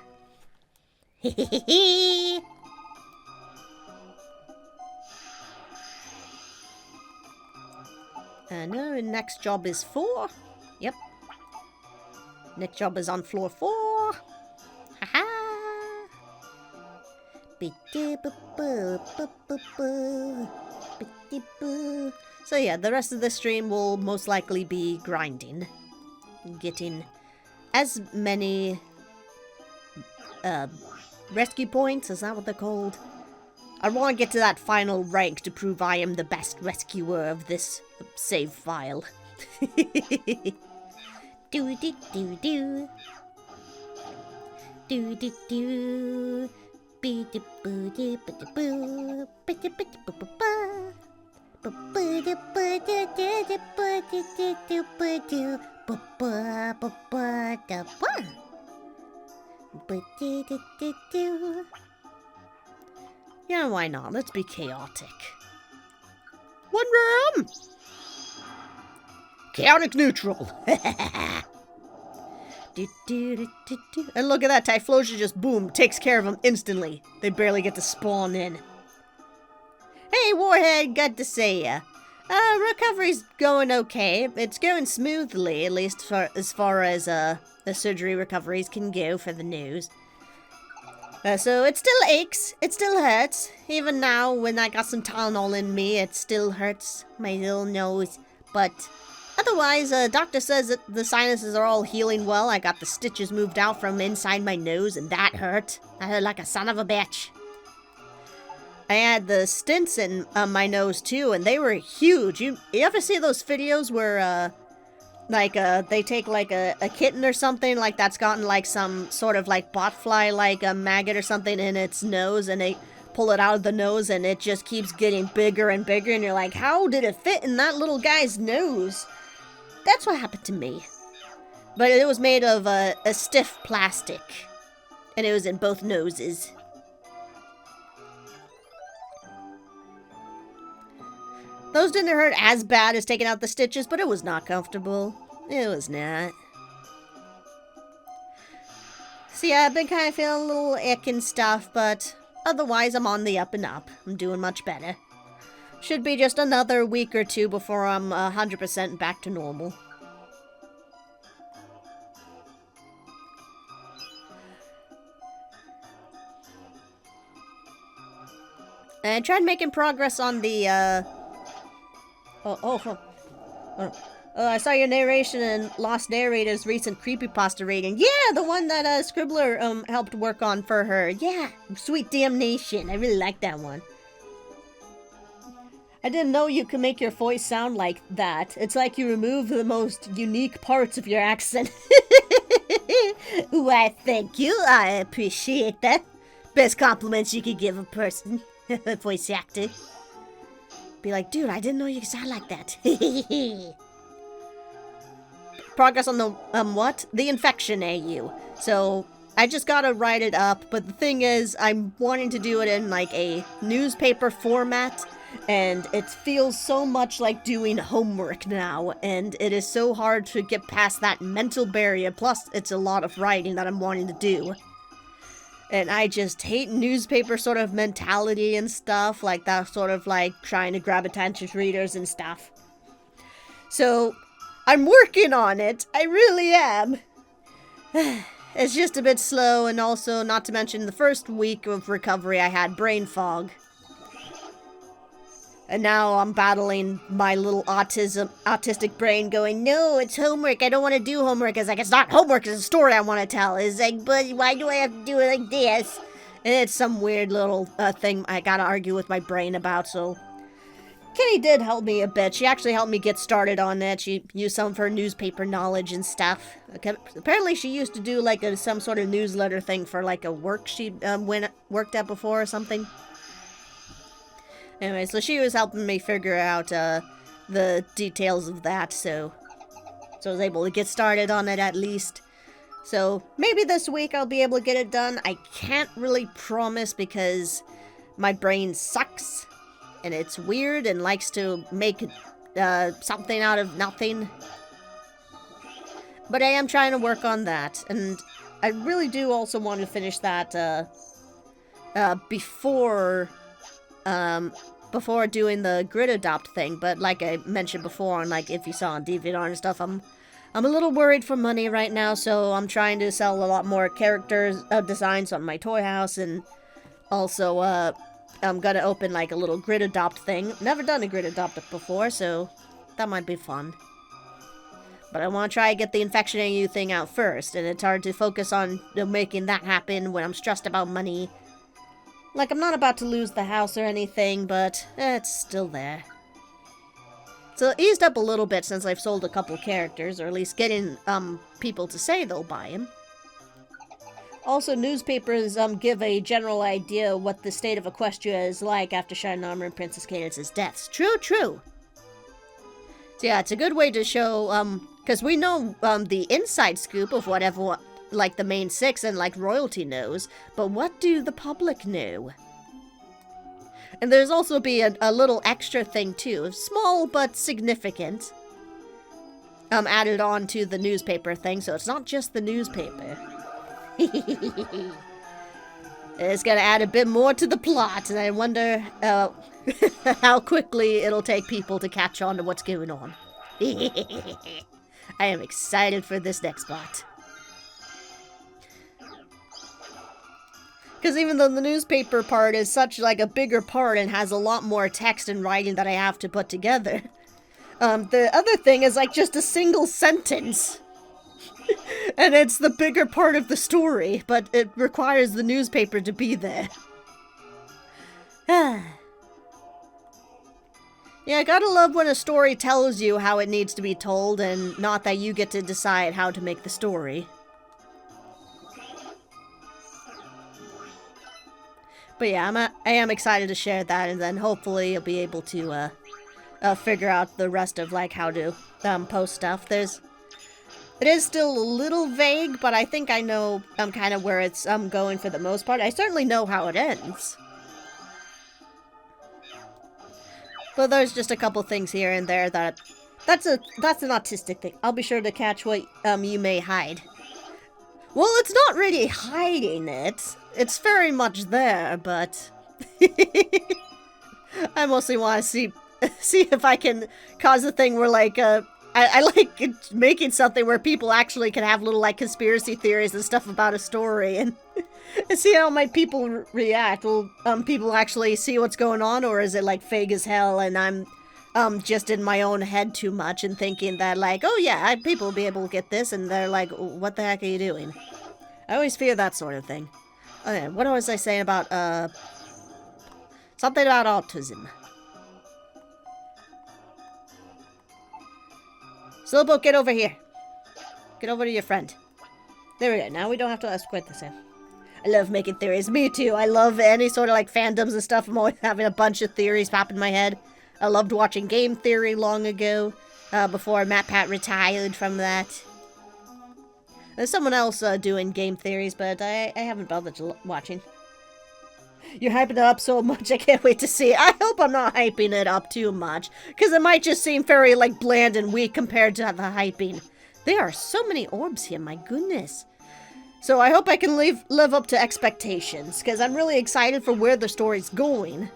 No, next job is 4. Yep. Next job is on floor 4. Haha. So yeah, the rest of the stream will most likely be grinding. Getting as many rescue points, is that what they're called? I want to get to that final rank to prove I am the best rescuer of this save file. Do do do do. Do do do. Be do boo do boo do boo. Be do boo do boo boo. Boo do boo do do do boo do do do boo do. Boo boo boo boo do boo. Boo do do do do. Yeah, why not? Let's be chaotic. One room! Chaotic neutral. Do, do, do, do, do. And look at that, Typhlosia just boom, takes care of them instantly. They barely get to spawn in. Hey, Warhead, good to see ya. Recovery's going okay. It's going smoothly, at least as far as the surgery recoveries can go for the nose. So it still aches, it still hurts. Even now, when I got some Tylenol in me, it still hurts my little nose. But otherwise, doctor says that the sinuses are all healing well. I got the stitches moved out from inside my nose, and that hurt. I hurt like a son of a bitch. I had the stents in my nose too, and they were huge. You ever see those videos where, they take like a kitten or something like that's gotten like some sort of like botfly, like a maggot or something in its nose, and they pull it out of the nose, and it just keeps getting bigger and bigger, and you're like, how did it fit in that little guy's nose? That's what happened to me. But it was made of a stiff plastic, and it was in both noses. Those didn't hurt as bad as taking out the stitches, but it was not comfortable. It was not. So yeah, I've been kind of feeling a little ick and stuff, but otherwise I'm on the up and up. I'm doing much better. Should be just another week or two before I'm 100% back to normal. And I tried making progress on the, I saw your narration in Lost Narrator's recent creepypasta rating. Yeah, the one that Scribbler helped work on for her. Yeah, Sweet Damnation. I really like that one. I didn't know you could make your voice sound like that. It's like you remove the most unique parts of your accent. Why, thank you. I appreciate that. Best compliments you could give a person. A voice actor. Be like, dude, I didn't know you could sound like that. Progress on the, what? The infection AU. So, I just gotta write it up, but the thing is, I'm wanting to do it in, like, a newspaper format, and it feels so much like doing homework now, and it is so hard to get past that mental barrier, plus it's a lot of writing that I'm wanting to do. And I just hate newspaper sort of mentality and stuff, like that sort of like trying to grab attention to readers and stuff. So, I'm working on it. I really am. It's just a bit slow, and also, not to mention, the first week of recovery I had brain fog. And now I'm battling my little autistic brain going, no, it's homework, I don't want to do homework. It's like, it's not homework, it's a story I want to tell. It's like, but why do I have to do it like this? And it's some weird little thing I gotta argue with my brain about, so... Kitty did help me a bit. She actually helped me get started on it. She used some of her newspaper knowledge and stuff. Okay. Apparently she used to do like some sort of newsletter thing for like a work she worked at before or something. Anyway, so she was helping me figure out the details of that, so I was able to get started on it at least. So maybe this week I'll be able to get it done. I can't really promise because my brain sucks, and it's weird and likes to make something out of nothing. But I am trying to work on that, and I really do also want to finish that before doing the grid adopt thing, but like I mentioned before, on like if you saw on DeviantArt and stuff, I'm a little worried for money right now, so I'm trying to sell a lot more characters designs on my toy house, and also I'm gonna open like a little grid adopt thing. Never done a grid adopt before, so that might be fun. But I want to try and get the infection AU thing out first, and it's hard to focus on making that happen when I'm stressed about money. Like, I'm not about to lose the house or anything, but it's still there. So it eased up a little bit since I've sold a couple characters, or at least getting people to say they'll buy them. Also, newspapers give a general idea what the state of Equestria is like after Shining Armor and Princess Cadence's deaths. True, true. So yeah, it's a good way to show, because we know the inside scoop of whatever, like the main six and like royalty knows, but what do the public know? And there's also be a little extra thing too, small but significant, added on to the newspaper thing, so it's not just the newspaper. It's gonna add a bit more to the plot, and I wonder how quickly it'll take people to catch on to what's going on. I am excited for this next part. Because even though the newspaper part is such like a bigger part and has a lot more text and writing that I have to put together, the other thing is like just a single sentence. And it's the bigger part of the story, but it requires the newspaper to be there. Yeah, I gotta love when a story tells you how it needs to be told and not that you get to decide how to make the story. But yeah, I am excited to share that, and then hopefully you'll be able to figure out the rest of like how to post stuff. It is still a little vague, but I think I know kind of where it's going for the most part. I certainly know how it ends. But there's just a couple things here and there that's an autistic thing. I'll be sure to catch what you may hide. Well, it's not really hiding it. It's very much there, but I mostly want to see if I can cause a thing where like I like making something where people actually can have little like conspiracy theories and stuff about a story and see how my people react. Will people actually see what's going on, or is it like fake as hell and I'm just in my own head too much and thinking that like, oh yeah, people will be able to get this, and they're like, what the heck are you doing? I always fear that sort of thing. Okay, what was I saying about something about autism? Slowpoke, get over here. Get over to your friend. There we go. Now we don't have to ask quite the same. I love making theories. Me too. I love any sort of like fandoms and stuff. I'm always having a bunch of theories pop in my head. I loved watching Game Theory long ago, before Matt Pat retired from that. There's someone else doing Game Theories, but I haven't bothered watching. You're hyping it up so much, I can't wait to see it. I hope I'm not hyping it up too much, because it might just seem very, like, bland and weak compared to the hyping. There are so many orbs here, my goodness. So I hope I can live up to expectations, because I'm really excited for where the story's going.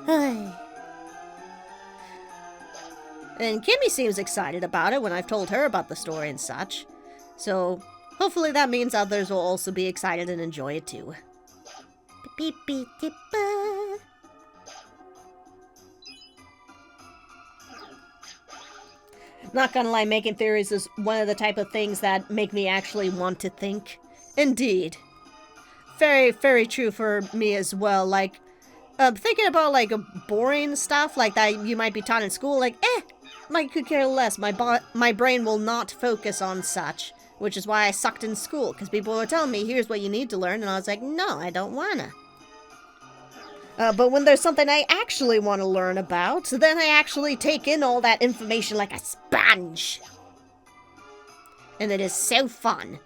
And Kimmy seems excited about it when I've told her about the story and such. So hopefully that means others will also be excited and enjoy it too. Beep, beep, beep, Not gonna lie, making theories is one of the type of things that make me actually want to think. Indeed. Very, very true for me as well. Like, thinking about, like, boring stuff like that you might be taught in school, like, I could care less. My brain will not focus on such, which is why I sucked in school, because people were telling me, here's what you need to learn, and I was like, no, I don't wanna. But when there's something I actually want to learn about, then I actually take in all that information like a sponge. And it is so fun.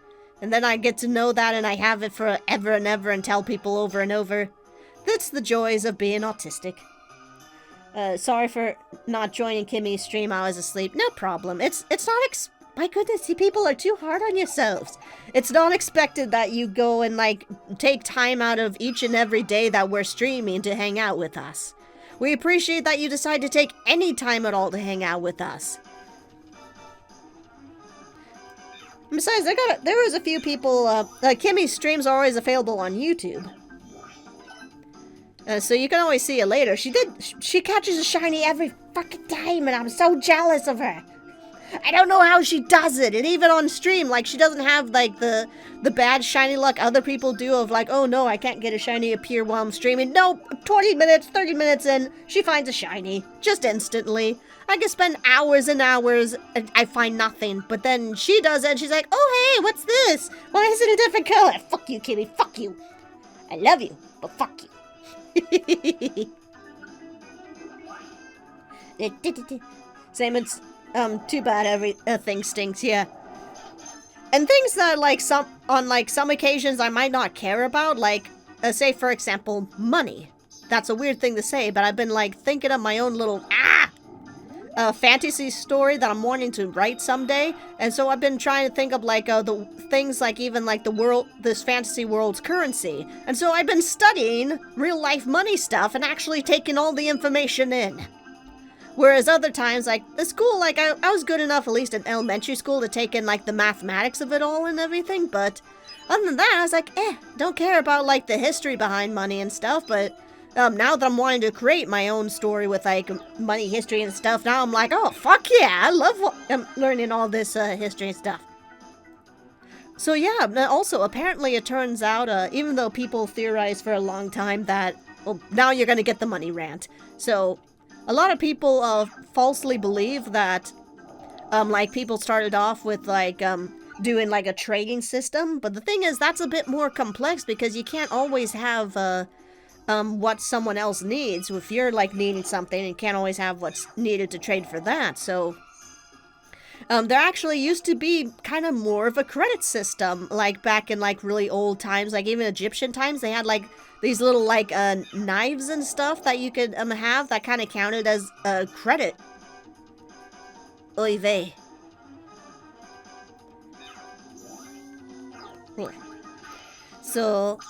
And then I get to know that and I have it forever and ever and tell people over and over. That's the joys of being autistic. Sorry for not joining Kimmy's stream. I was asleep. No problem. It's not my goodness, you people are too hard on yourselves. It's not expected that you go and, like, take time out of each and every day that we're streaming to hang out with us. We appreciate that you decide to take any time at all to hang out with us. Besides, there was a few people, Kimmy's streams are always available on YouTube. So you can always see it later. She catches a shiny every fucking time, and I'm so jealous of her. I don't know how she does it, and even on stream, like, she doesn't have, like, the bad shiny luck other people do of, like, oh no, I can't get a shiny appear while I'm streaming. No, 20 minutes, 30 minutes in, she finds a shiny, just instantly. I can spend hours and hours, and I find nothing, but then she does it, and she's like, oh hey, what's this? Why is it a different color? Fuck you, Kimmy, fuck you. I love you, but fuck you. Same, it's too bad everything stinks, yeah. And things that, like, on some occasions I might not care about, like, say, for example, money. That's a weird thing to say, but I've been, like, thinking of my own little, fantasy story that I'm wanting to write someday, and so I've been trying to think of like the things like even like the world, this fantasy world's currency, and so I've been studying real life money stuff and actually taking all the information in. Whereas other times, like the school, like I was good enough, at least in elementary school, to take in like the mathematics of it all and everything, but other than that, I was like, don't care about like the history behind money and stuff, but now that I'm wanting to create my own story with like money history and stuff, now I'm like, oh, fuck yeah, I love learning all this history and stuff. So yeah, also apparently it turns out, even though people theorized for a long time that, well, now you're gonna get the money rant. So a lot of people falsely believe that, like people started off with like, doing like a trading system, but the thing is that's a bit more complex because you can't always have what someone else needs. If you're like needing something, you can't always have what's needed to trade for that. So there actually used to be kind of more of a credit system, like back in like really old times, like even Egyptian times. They had like these little like knives and stuff that you could have that kind of counted as credit. Oy vey. So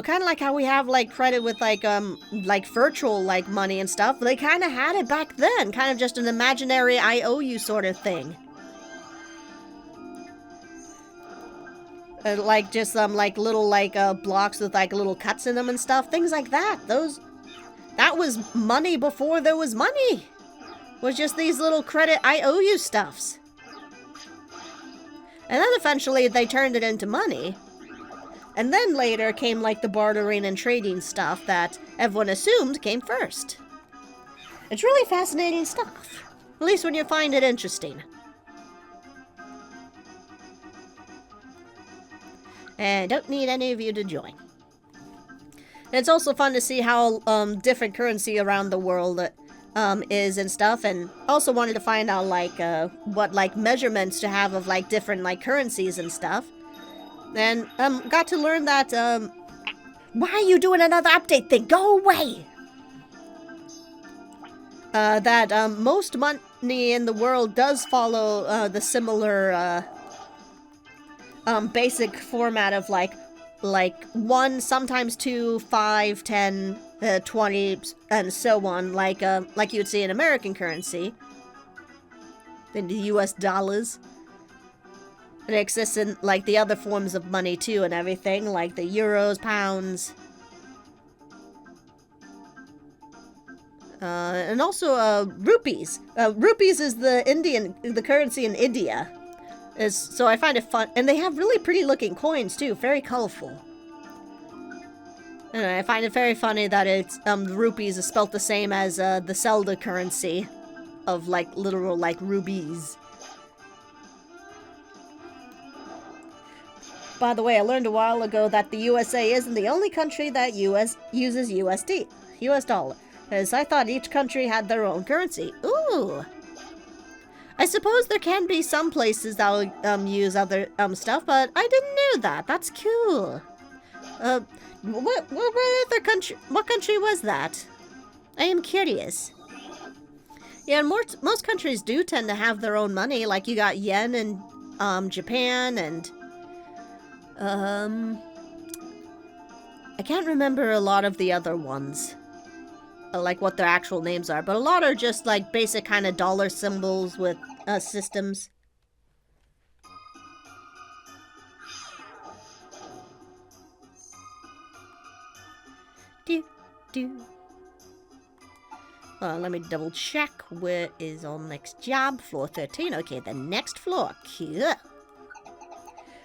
kind of like how we have like credit with like virtual like money and stuff, they kind of had it back then, kind of just an imaginary I owe you sort of thing. Like just like little like blocks with like little cuts in them and stuff, things like that. That was money before there was money. Was just these little credit I owe you stuffs. And then eventually they turned it into money. And then later came like the bartering and trading stuff that everyone assumed came first. It's really fascinating stuff. At least when you find it interesting. And don't need any of you to join. And it's also fun to see how different currency around the world is and stuff, and also wanted to find out like what like measurements to have of like different like currencies and stuff, and got to learn that why are you doing another update thing? Go away! That most money in the world does follow the similar basic format of like 1, sometimes 2, 5, 10, 20, and so on, like you would see in American currency, in the US dollars. And it exists in like the other forms of money too and everything, like the euros, pounds. And also rupees. Rupees is the currency in India. So I find it fun, and they have really pretty looking coins too, very colorful. And I find it very funny that it's rupees is spelt the same as the Zelda currency of like literal like rubies. By the way, I learned a while ago that the USA isn't the only country that uses US dollar, because I thought each country had their own currency. Ooh. I suppose there can be some places that will use other stuff, but I didn't know that. That's cool. What other country? What country was that? I am curious. Yeah, and most countries do tend to have their own money. Like you got yen in Japan, and I can't remember a lot of the other ones, like what their actual names are, but a lot are just like basic kind of dollar symbols with systems. Let me double check. Where is our next job? Floor 13. Okay, the next floor. Cool.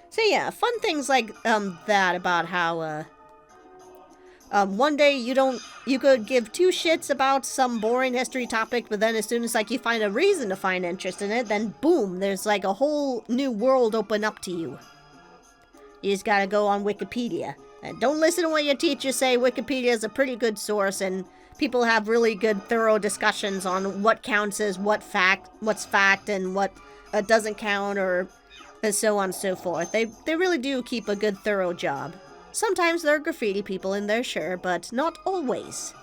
So yeah, fun things like that about how one day you could give two shits about some boring history topic, but then as soon as like you find a reason to find interest in it, then boom, there's like a whole new world open up to you. You just gotta go on Wikipedia. And don't listen to what your teachers say. Wikipedia is a pretty good source, and people have really good, thorough discussions on what counts as what's fact, and what doesn't count, or so on and so forth. They really do keep a good, thorough job. Sometimes there are graffiti people in there, sure, but not always.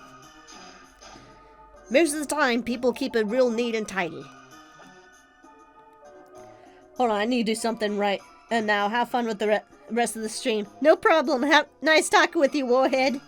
Most of the time, people keep it real neat and tidy. Hold on, I need to do something right. And now, have fun with the rest of the stream. No problem. Nice talking with you, Warhead.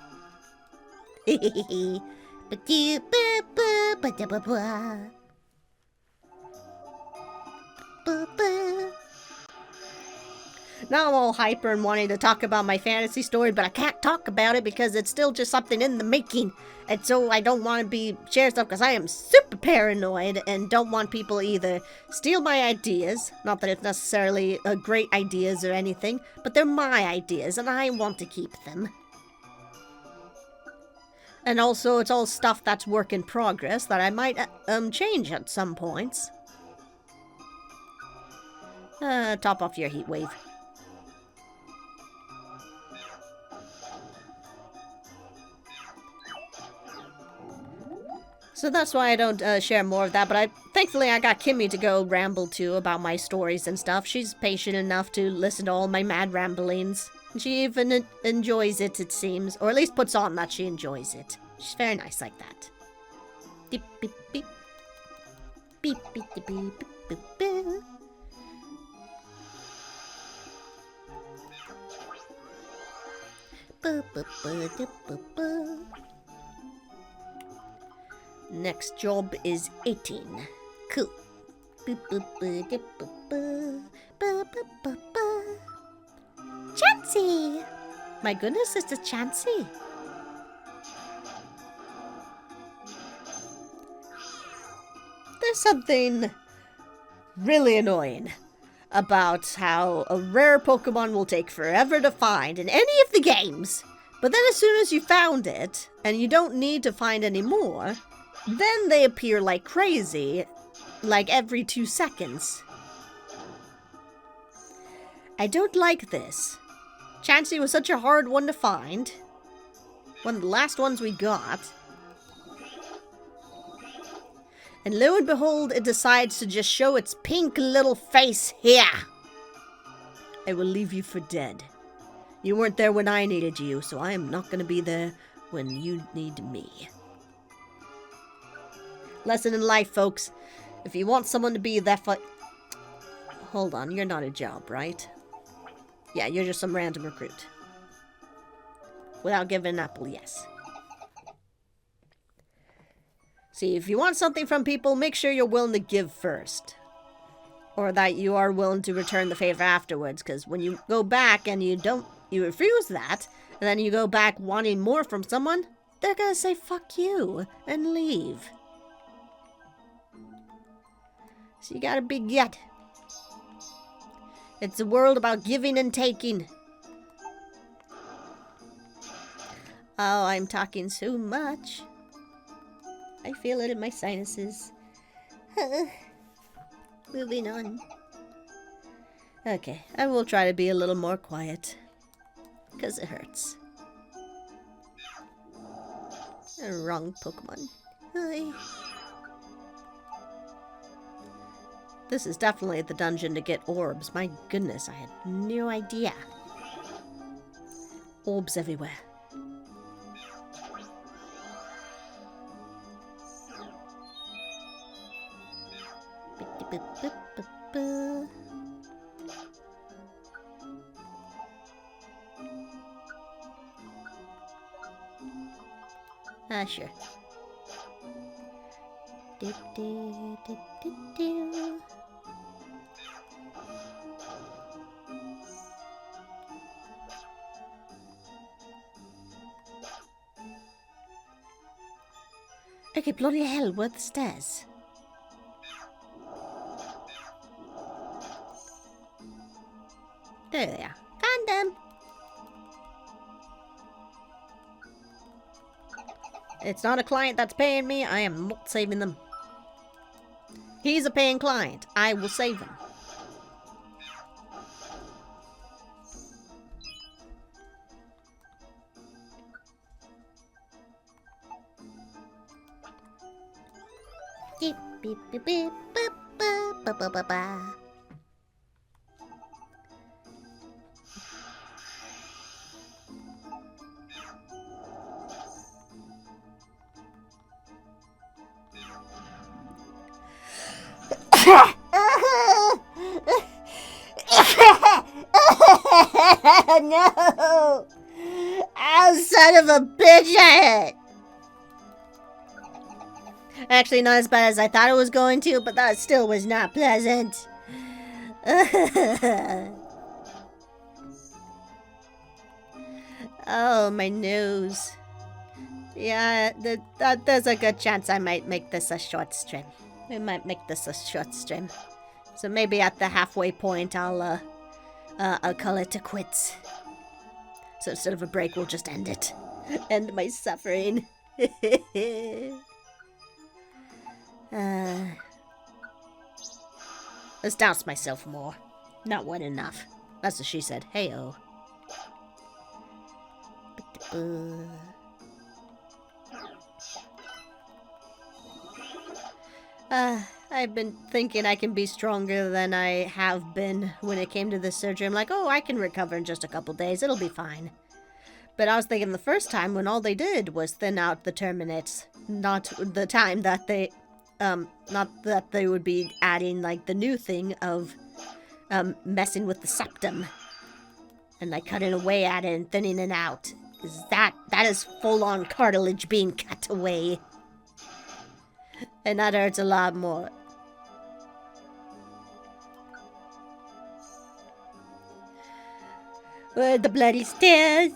Now I'm all hyper and wanting to talk about my fantasy story, but I can't talk about it because it's still just something in the making. And so I don't want to share stuff because I am super paranoid and don't want people either steal my ideas. Not that it's necessarily great ideas or anything, but they're my ideas and I want to keep them. And also it's all stuff that's work in progress that I might change at some points. Top off your heat wave. So that's why I don't share more of that, but thankfully I got Kimmy to go ramble to about my stories and stuff. She's patient enough to listen to all my mad ramblings. And she even enjoys it, it seems. Or at least puts on that she enjoys it. She's very nice like that. Beep, beep, beep. Beep, beep, beep, beep, beep, beep. Boop, boop, boop, boop, boop, boop. Next job is 18. Cool. Chansey! My goodness, it's a Chansey. There's something really annoying about how a rare Pokemon will take forever to find in any of the games. But then as soon as you found it, and you don't need to find any more, then they appear like crazy, like every 2 seconds. I don't like this. Chansey was such a hard one to find. One of the last ones we got. And lo and behold, it decides to just show its pink little face here. I will leave you for dead. You weren't there when I needed you, so I am not going to be there when you need me. Lesson in life, folks. If you want someone to be that Hold on, you're not a job, right? Yeah, you're just some random recruit. Without giving an apple, yes. See, if you want something from people, make sure you're willing to give first. Or that you are willing to return the favor afterwards, because when you go back and you refuse that, and then you go back wanting more from someone, they're gonna say, fuck you, and leave. So you gotta be good. It's a world about giving and taking. Oh, I'm talking so much. I feel it in my sinuses. Moving on. Okay, I will try to be a little more quiet. Because it hurts. Wrong Pokemon. Hi. This is definitely the dungeon to get orbs. My goodness, I had no idea. Orbs everywhere. Sure. Okay, bloody hell, where are the stairs? There they are. Found them! It's not a client that's paying me. I am not saving them. He's a paying client. I will save him. Beep, beep, beep, beep, beep, beep, beep, beep, beep. No! Oh, son of a bitch! Actually, not as bad as I thought it was going to, but that still was not pleasant. Oh, my nose. Yeah, there's a good chance I might make this a short stream. We might make this a short stream. So maybe at the halfway point, I'll call it a quits. So instead of a break, we'll just end it. End my suffering. Let's douse myself more. Not one enough. That's what she said. Hey-oh. I've been thinking I can be stronger than I have been when it came to this surgery. I'm like, oh, I can recover in just a couple days. It'll be fine. But I was thinking the first time when all they did was thin out the terminates. Not the time that they, not that they would be adding, like, the new thing of, messing with the septum. And, like, cutting away at it and thinning it out. That is full-on cartilage being cut away. And that hurts a lot more. Where are the bloody stairs?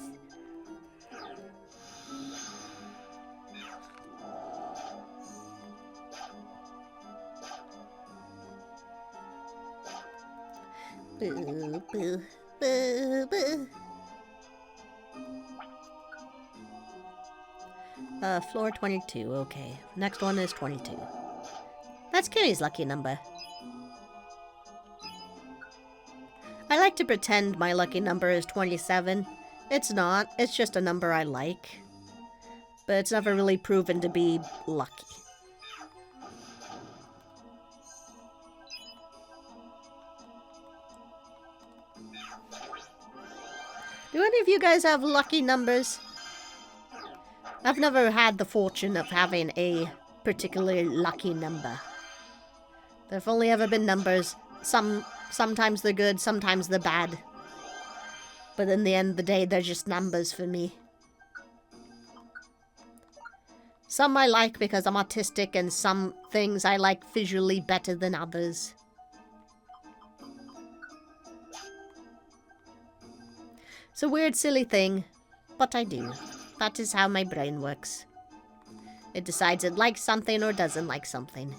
Boo, boo, boo, boo. Floor 22, okay. Next one is 22. That's Kitty's lucky number. I like to pretend my lucky number is 27. It's not, it's just a number I like. But it's never really proven to be lucky. Do any of you guys have lucky numbers? I've never had the fortune of having a particularly lucky number. There've only ever been numbers. Sometimes they're good, sometimes they're bad. But in the end of the day, they're just numbers for me. Some I like because I'm autistic, and some things I like visually better than others. It's a weird, silly thing, but I do. That is how my brain works. It decides it likes something or doesn't like something.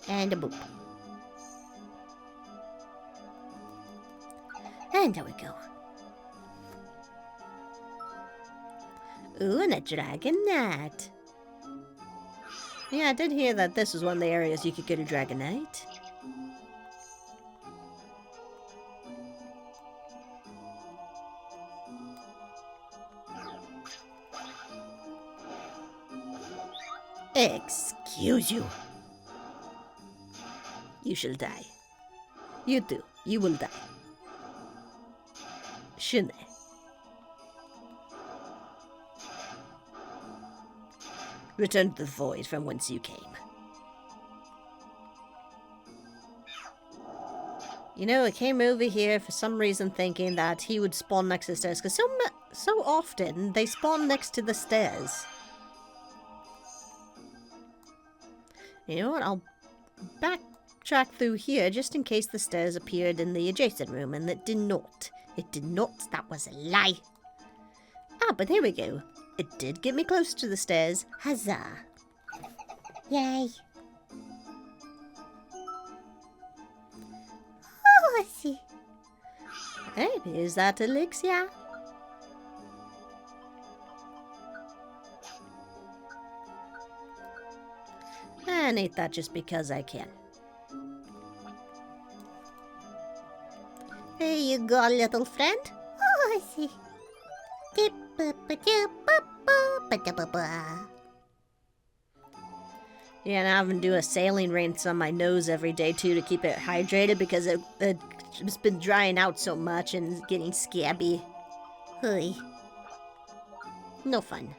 And a boop. And there we go. Ooh, and a dragonite. Yeah, I did hear that this was one of the areas you could get a dragonite. Excuse you. You shall die. You too. You will die. Shouldn't I? Return to the void from whence you came. You know, I came over here for some reason thinking that he would spawn next to the stairs, because so often they spawn next to the stairs. You know what, I'll backtrack through here just in case the stairs appeared in the adjacent room, and it did not. It did not, that was a lie. Ah, but here we go. It did get me close to the stairs. Huzzah. Yay. Oh, I see. Hey, is that elixir? And ain't that just because I can. Here you go, little friend. Oh, I see. Yeah, and I have to do a saline rinse on my nose every day, too, to keep it hydrated because it's been drying out so much and getting scabby. Hey. No fun.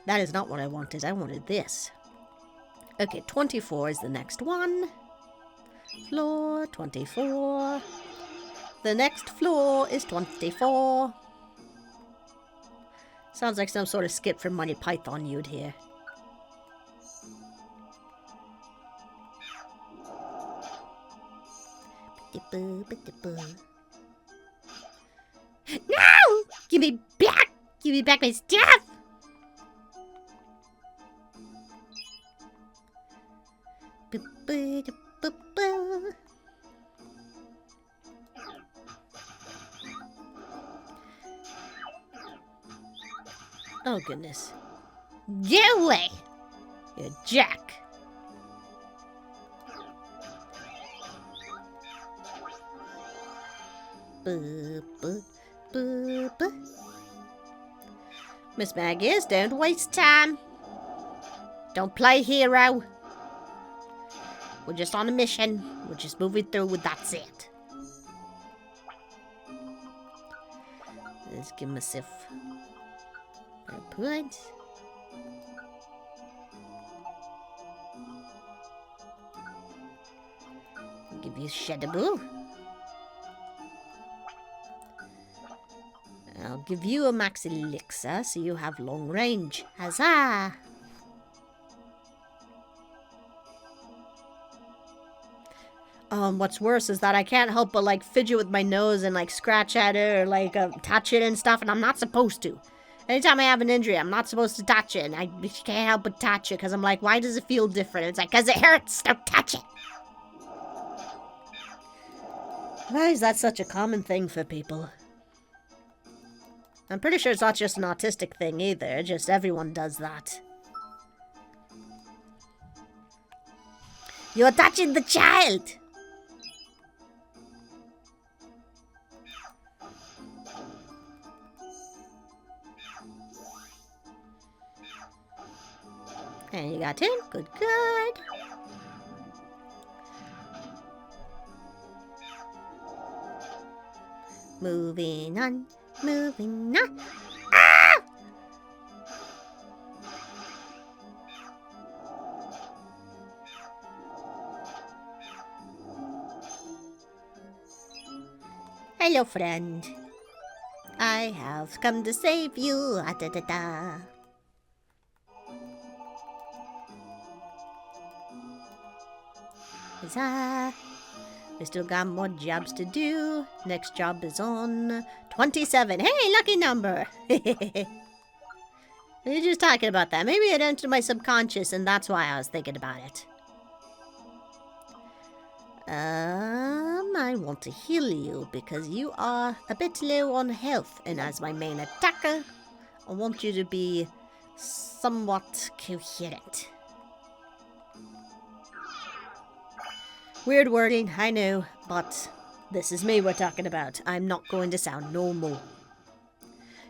That is not what I wanted. I wanted this. Okay, 24 is the next one. Floor 24. The next floor is 24. Sounds like some sort of skit from Monty Python you'd hear. No! Give me back! Give me back my stuff! Oh, goodness. Get away! You jack! Miss Maggies, don't waste time. Don't play hero. We're just on a mission. We're just moving through, and that's it. Let's give myself a point. Give you Shedable. I'll give you a max elixir so you have long range. Huzzah! What's worse is that I can't help but, like, fidget with my nose and, like, scratch at it or, like, touch it and stuff, and I'm not supposed to. Anytime I have an injury, I'm not supposed to touch it, and I can't help but touch it, because I'm like, why does it feel different? It's like, because it hurts! Don't touch it! Why is that such a common thing for people? I'm pretty sure it's not just an autistic thing either, just everyone does that. You're touching the child! And you got 10. Good, good. Moving on, moving on. Ah! Hello, friend. I have come to save you. Ah, da, da, da. Huzzah. We still got more jobs to do. Next job is on 27. Hey, lucky number. We were just talking about that. Maybe it entered my subconscious and that's why I was thinking about it. I want to heal you because you are a bit low on health. And as my main attacker, I want you to be somewhat coherent. Weird wording, I know, but this is me we're talking about. I'm not going to sound normal.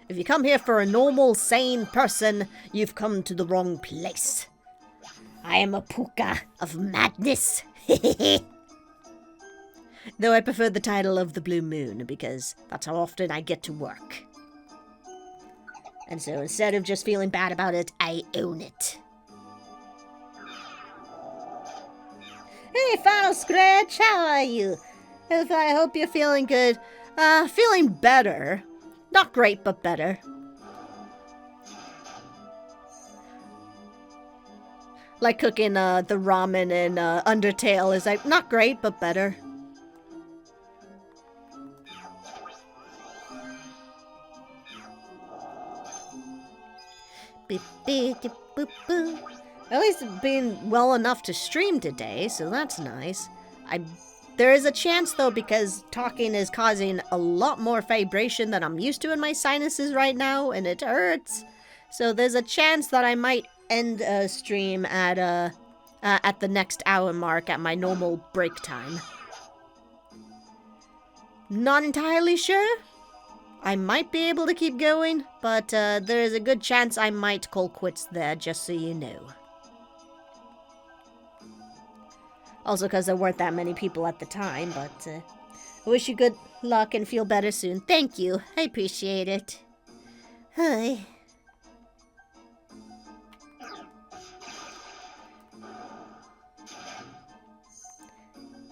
If you come here for a normal, sane person, you've come to the wrong place. I am a puka of madness. Though I prefer the title of the Blue Moon, because that's how often I get to work. And so instead of just feeling bad about it, I own it. Hey, Final Scratch, how are you? I hope you're feeling good. Feeling better. Not great, but better. Like cooking the ramen in Undertale is like, not great, but better. At least being well enough to stream today, so that's nice. There is a chance, though, because talking is causing a lot more vibration than I'm used to in my sinuses right now, and it hurts. So there's a chance that I might end a stream at the next hour mark at my normal break time. Not entirely sure. I might be able to keep going, but there is a good chance I might call quits there, just so you know. Also because there weren't that many people at the time, but I wish you good luck and feel better soon. Thank you. I appreciate it. Hi.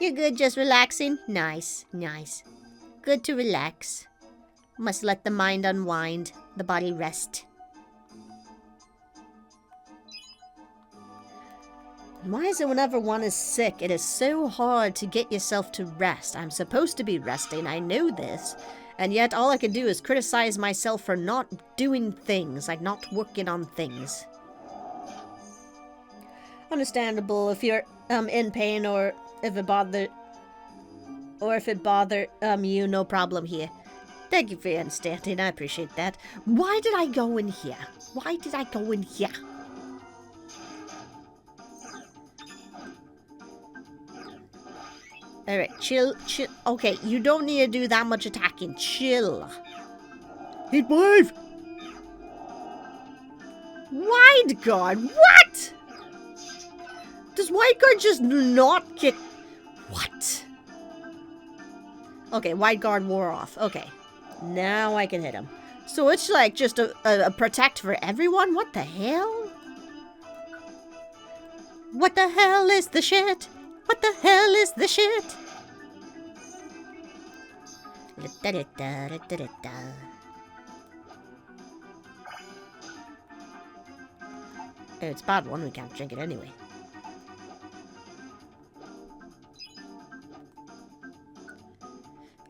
You're good, just relaxing? Nice, nice. Good to relax. Must let the mind unwind, the body rest. Why is it whenever one is sick, it is so hard to get yourself to rest? I'm supposed to be resting, I know this. And yet all I can do is criticize myself for not doing things, like not working on things. Understandable if you're in pain or if it bothered you, no problem here. Thank you for your understanding, I appreciate that. Why did I go in here? Why did I go in here? Alright, chill. Okay, you don't need to do that much attacking. Chill. Heat wave! Wide guard? What? Does wide guard just not kick? What? Okay, wide guard wore off. Okay. Now I can hit him. So it's like just a protect for everyone? What the hell? What the hell is the shit? What the hell is the shit? Oh, it's a bad one. We can't drink it anyway.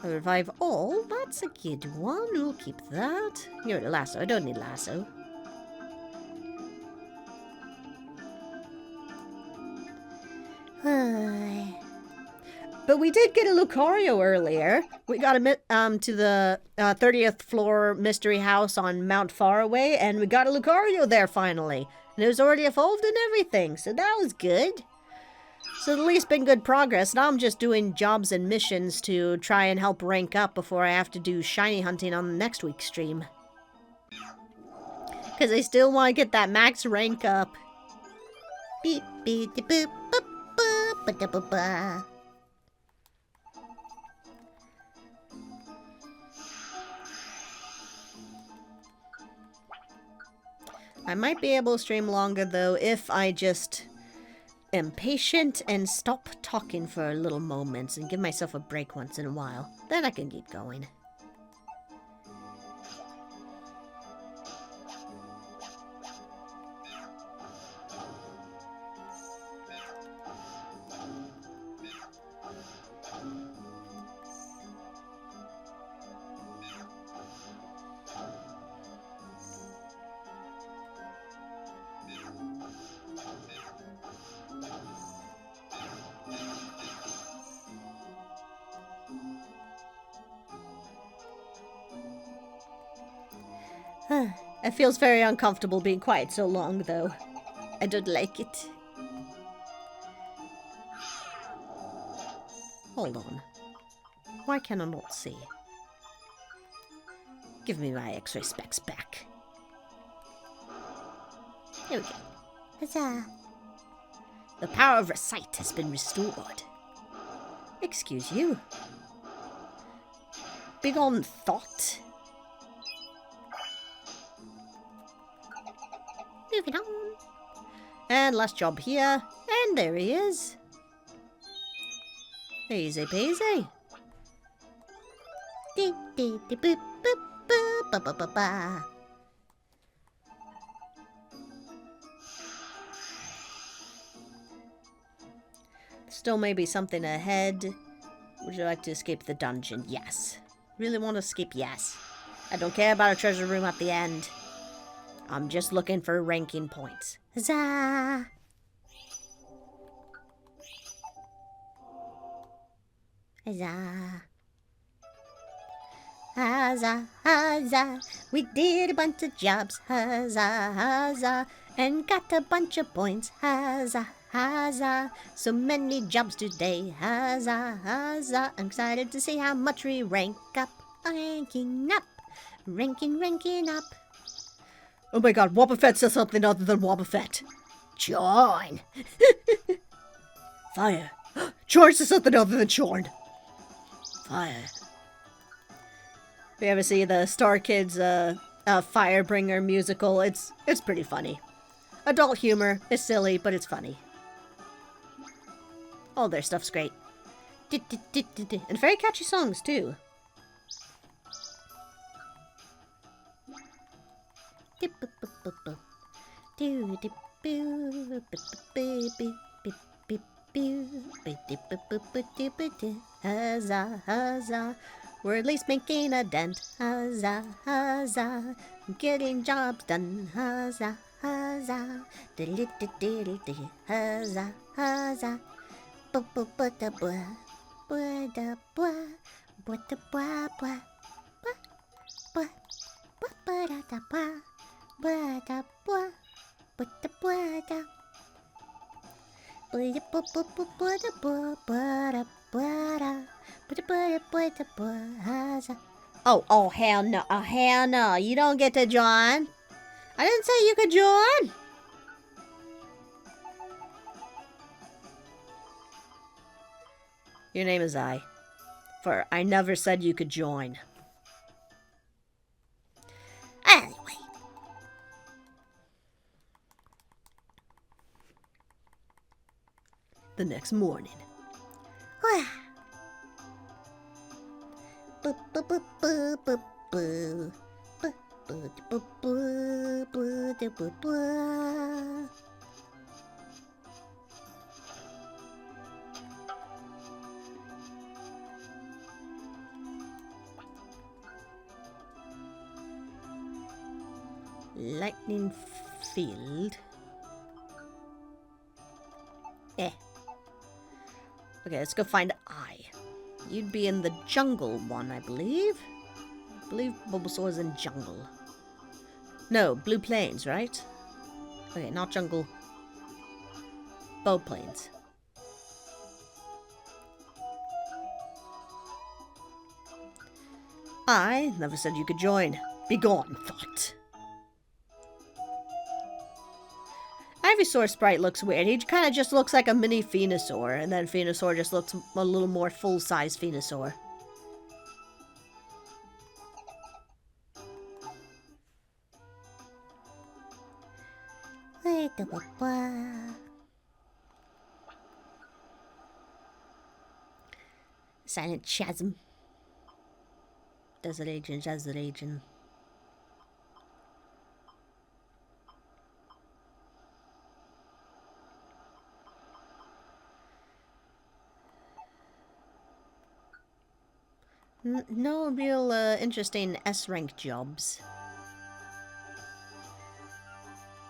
I'll revive all. That's a good one. We'll keep that. Give it a lasso. I don't need lasso. But we did get a Lucario earlier. We got to the 30th floor mystery house on Mount Faraway, and we got a Lucario there finally. And it was already evolved and everything, so that was good. So at least been good progress. Now I'm just doing jobs and missions to try and help rank up before I have to do shiny hunting on next week's stream. Because I still want to get that max rank up. Beep, beep, boop, boop, boop, ba, da, ba, ba. I might be able to stream longer though if I just am patient and stop talking for little moments and give myself a break once in a while. Then I can keep going. It feels very uncomfortable being quiet so long, though. I don't like it. Hold on. Why can I not see? Give me my X-ray specs back. Here we go. Huzzah! The power of recite has been restored. Excuse you. Big on thought. Moving on. And last job here. And there he is. Easy peasy. Dee dee dee boop boop boop ba ba ba ba. Still may be something ahead. Would you like to escape the dungeon? Yes. Really want to escape? Yes. I don't care about a treasure room at the end. I'm just looking for ranking points. Huzzah! Huzzah! Huzzah! Huzzah! We did a bunch of jobs. Huzzah! Huzzah! And got a bunch of points. Huzzah! Huzzah! So many jobs today. Huzzah, huzzah! I'm excited to see how much we rank up. Ranking up. Ranking up. Oh my god, Wobbuffet says something other than Wobbuffet. Chorn! Fire. Chorn says something other than Chorn. Fire. If you ever see the Star Kids Firebringer musical, it's pretty funny. Adult humor. It's silly, but it's funny. All their stuff's great. And very catchy songs, too. Huzzah, huzzah. We're at least making a dent. Huzzah, huzzah. Getting jobs done. Huzzah, huzzah. Huzzah, huzzah. Oh, hell no. Oh, hell no. You don't get to join. I didn't say you could join. Your name is I. For I never said you could join. Anyway. The next morning. Lightning field. Okay, let's go find I. You'd be in the jungle one, I believe. I believe Bulbasaur's in jungle. No, Blue Plains, right? Okay, not jungle. Bow Plains. I never said you could join. Begone, thought. Ivysaur sprite looks weird. He kind of just looks like a mini Venusaur, and then Venusaur just looks a little more full-size Venusaur. Silent Chasm. Desert Agent, Desert Agent. No real interesting S-rank jobs.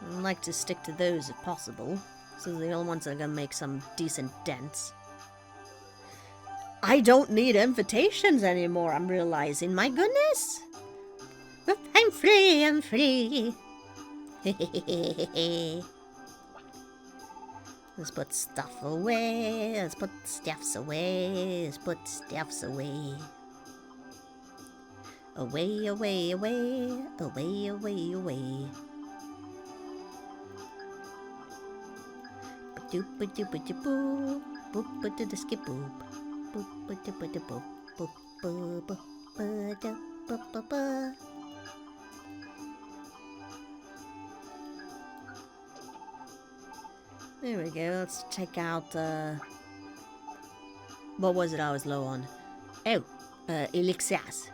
I'd like to stick to those if possible. So the only ones that are gonna make some decent dents. I don't need invitations anymore, I'm realizing. My goodness! I'm free, I'm free. Let's put stuff away. Let's put stuffs away. Let's put stuffs away. Away, away, away. Away, away, away. Boop, boop, boop, boop, boop. Boop, boop, boop, skip boop. Boop, boop, boop, boop, boop. Boop, boop, boop, boop, boop, boop. There we go. Let's check out, what was it I was low on? Oh, elixirs.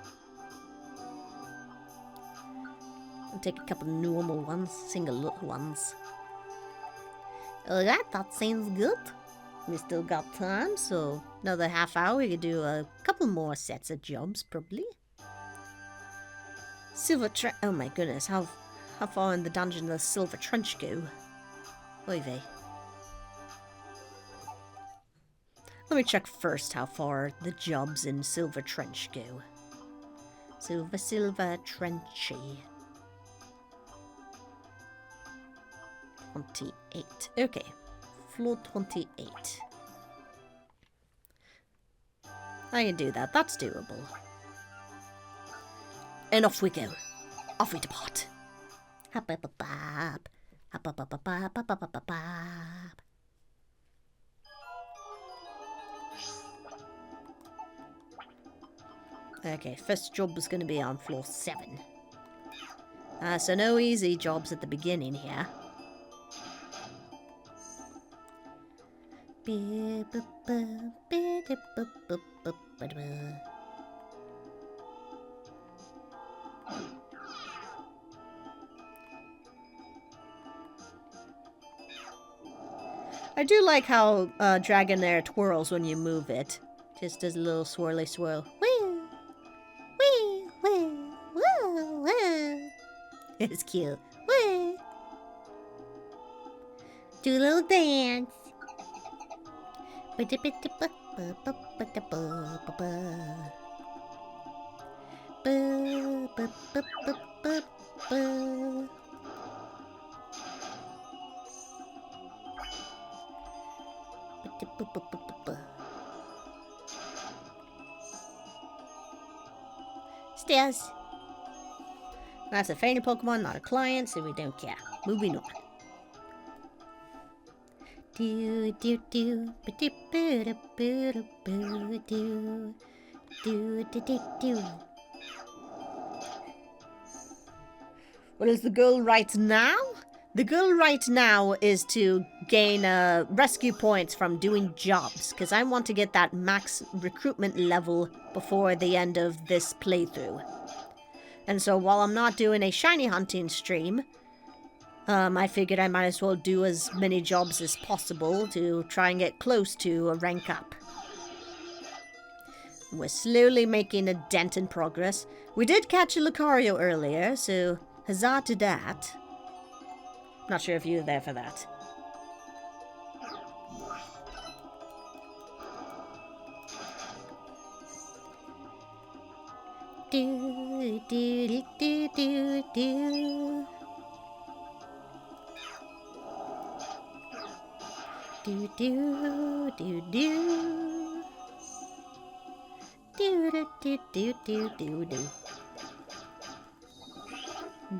I'll take a couple normal ones, single little ones. Alright, that seems good. We still got time, so another half hour we could do a couple more sets of jobs, probably. Silver Trench. Oh my goodness, how far in the dungeon does Silver Trench go? Oy vey. Let me check first how far the jobs in Silver Trench go. Silver Trenchy. 28. Okay. floor 28. I can do that. That's doable. And off we go. Off we depart. Hop-a-ba-bop. Hop-a-ba-ba-ba-ba-ba-ba-ba. Okay, first job was going to be on floor 7. So no easy jobs at the beginning here. I do like how Dragonair twirls when you move it. Just does a little swirly swirl. Wee! Wee! Wee! Woo! Woo! It's cute. Wee! Do a little dance. Stairs. That's a fainted Pokemon, not a client, so we don't care. Moving on. Do do do do do do do do do do do. What is the goal right now? The goal right now is to gain rescue points from doing jobs, because I want to get that max recruitment level before the end of this playthrough. And so while I'm not doing a shiny hunting stream, I figured I might as well do as many jobs as possible to try and get close to a rank up. We're slowly making a dent in progress. We did catch a Lucario earlier, so huzzah to that. Not sure if you were there for that. Do do do do do. Do do do do. Do do do do do do do.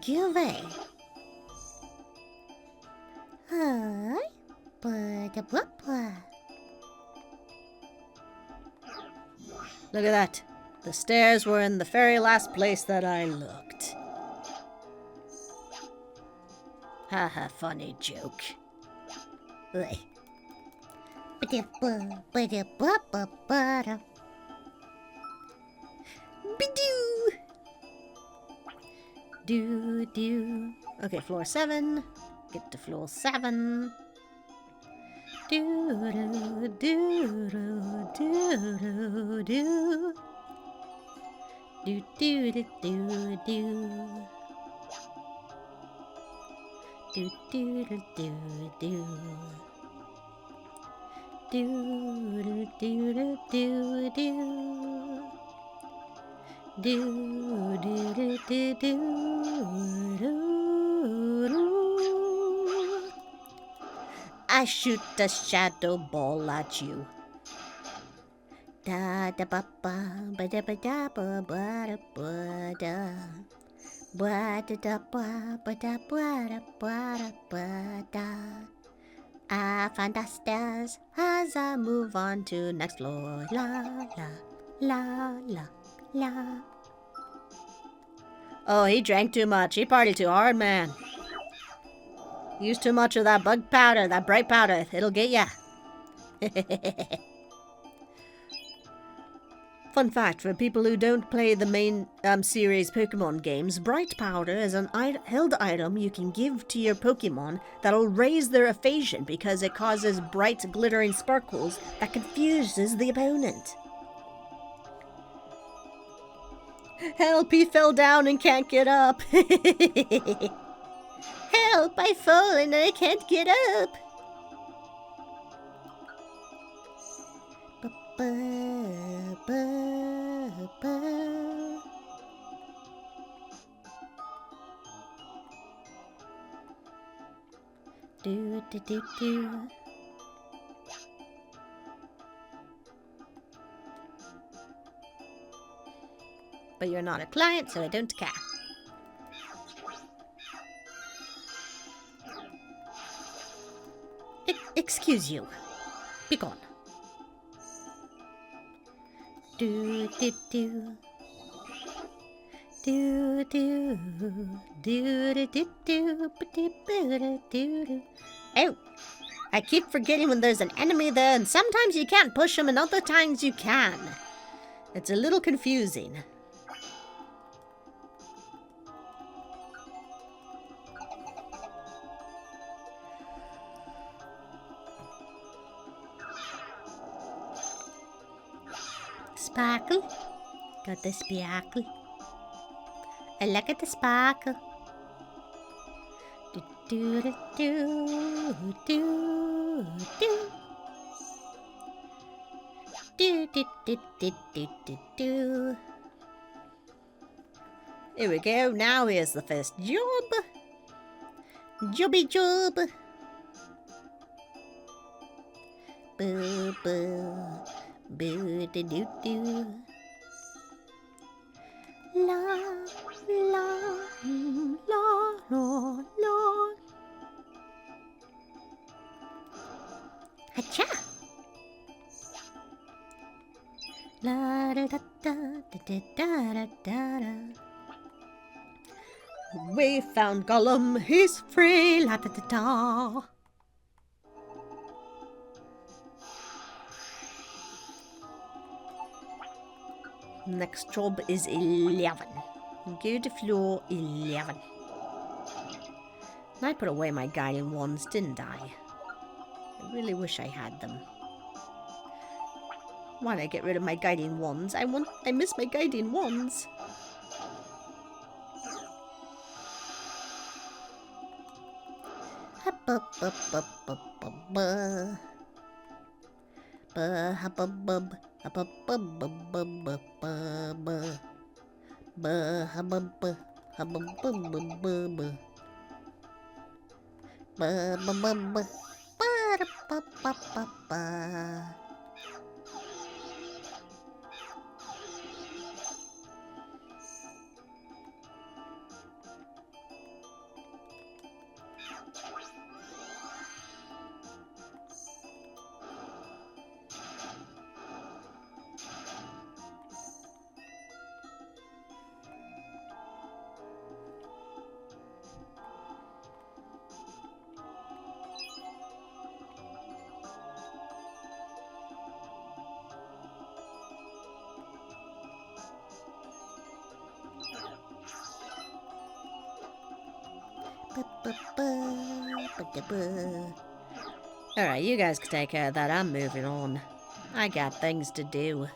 Give away. Hi. Look at that. The stairs were in the very last place that I looked. Haha, funny joke. Ugh. Bidoo! Do do. Okay, floor 7. Get to floor 7. Do do do do do do. Do do do do do. Do do do do do. Do do do do do. Do do do do do. I shoot a shadow ball at you. Da da ba ba ba da ba da ba ba da ba da. Ba da da ba ba da ba da ba da ba da. I find the stairs as I move on to next floor. La la la la la. Oh, he drank too much. He partied too hard, man. Used too much of that bug powder, that bright powder. It'll get ya. Fun fact, for people who don't play the main series Pokemon games, bright powder is an held item you can give to your Pokemon that'll raise their evasion because it causes bright glittering sparkles that confuses the opponent. Help, he fell down and can't get up. Help, I've fallen and I can't get up. Do do do do. But you're not a client, so I don't care. Excuse you. Be gone. Do do do. Do do do do do do do do. Oh, I keep forgetting when there's an enemy there, and sometimes you can't push them, and other times you can. It's a little confusing. Sparkle. Got the sparkle. I look at the sparkle. Do do do do do do. Do do do do do do do. Here we go. Now here's the first job. Jobby job. Boo boo. Boo do do do. La la la la la. Hacha. La da da da da da da da da. We found Gollum. He's free. La da da da. Next job is 11. Go to floor 11. I put away my guiding wands, didn't I? I really wish I had them. Why'd I get rid of my guiding wands? I miss my guiding wands. Alright, you guys can take care of that. I'm moving on. I got things to do.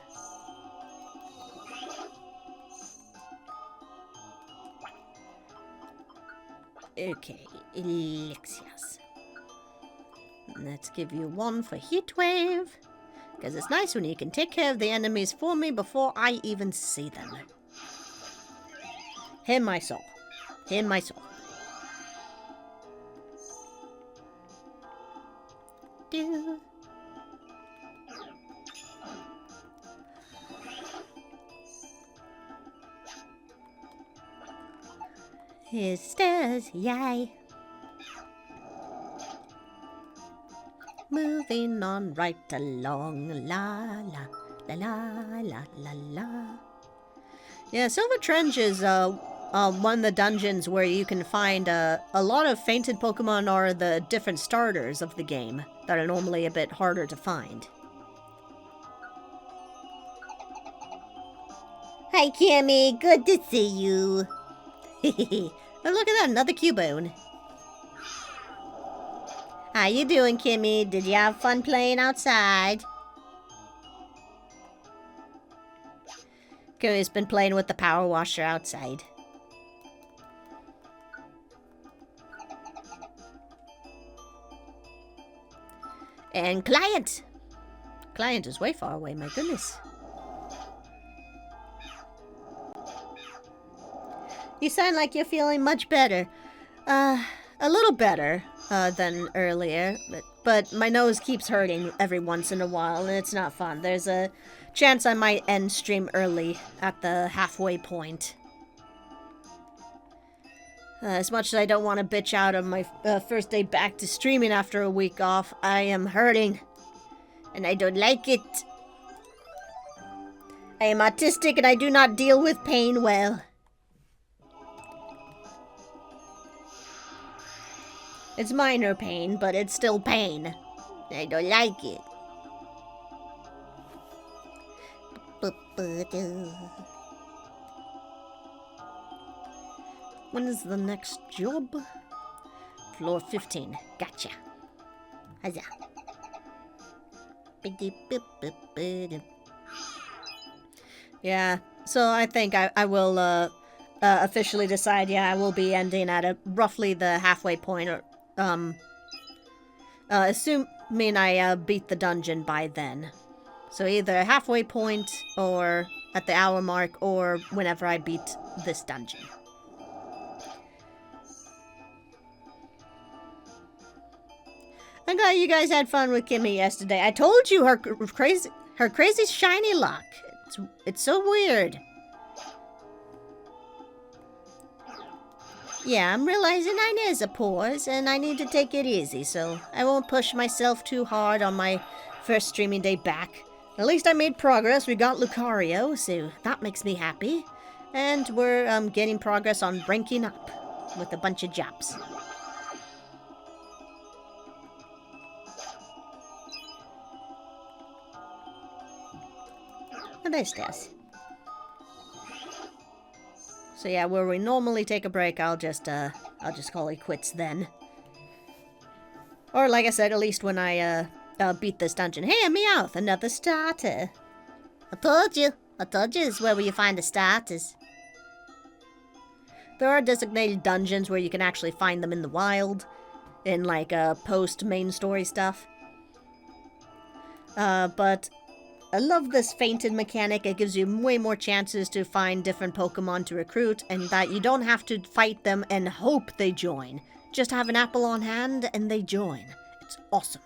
Okay, elixirs. Let's give you one for Heatwave. Because it's nice when you can take care of the enemies for me before I even see them. Hear my soul. Hear my soul. Do. Here's stairs, yay. Moving on right along, la la la la la la la. Yeah, Silver Trench is one of the dungeons where you can find a lot of fainted Pokemon or the different starters of the game that are normally a bit harder to find. Hi, Kimmy. Good to see you. Oh, look at that, another Cubone. How you doing, Kimmy? Did you have fun playing outside? Kimmy's been playing with the power washer outside. And client! Client is way far away, my goodness. You sound like you're feeling much better. A little better than earlier, but my nose keeps hurting every once in a while, and it's not fun. There's a chance I might end stream early at the halfway point. As much as I don't want to bitch out on my first day back to streaming after a week off, I am hurting. And I don't like it. I am autistic and I do not deal with pain well. It's minor pain, but it's still pain. I don't like it. When is the next job? Floor 15. Gotcha. Huzzah. Yeah, so I think I will officially decide, yeah, I will be ending at roughly the halfway point, or assuming I beat the dungeon by then. So either halfway point, or at the hour mark, or whenever I beat this dungeon. I'm glad you guys had fun with Kimmy yesterday. I told you her crazy shiny lock. It's so weird. Yeah, I'm realizing I need a pause, and I need to take it easy, so I won't push myself too hard on my first streaming day back. At least I made progress. We got Lucario, so that makes me happy. And we're getting progress on ranking up with a bunch of jobs. And there's stairs. So yeah, where we normally take a break, I'll just call it quits then. Or like I said, at least when I beat this dungeon. Hey, a Meowth, another starter. I told you it's where you find the starters. There are designated dungeons where you can actually find them in the wild, in like post main story stuff. But I love this fainted mechanic. It gives you way more chances to find different Pokemon to recruit, and that you don't have to fight them and hope they join. Just have an apple on hand and they join. It's awesome.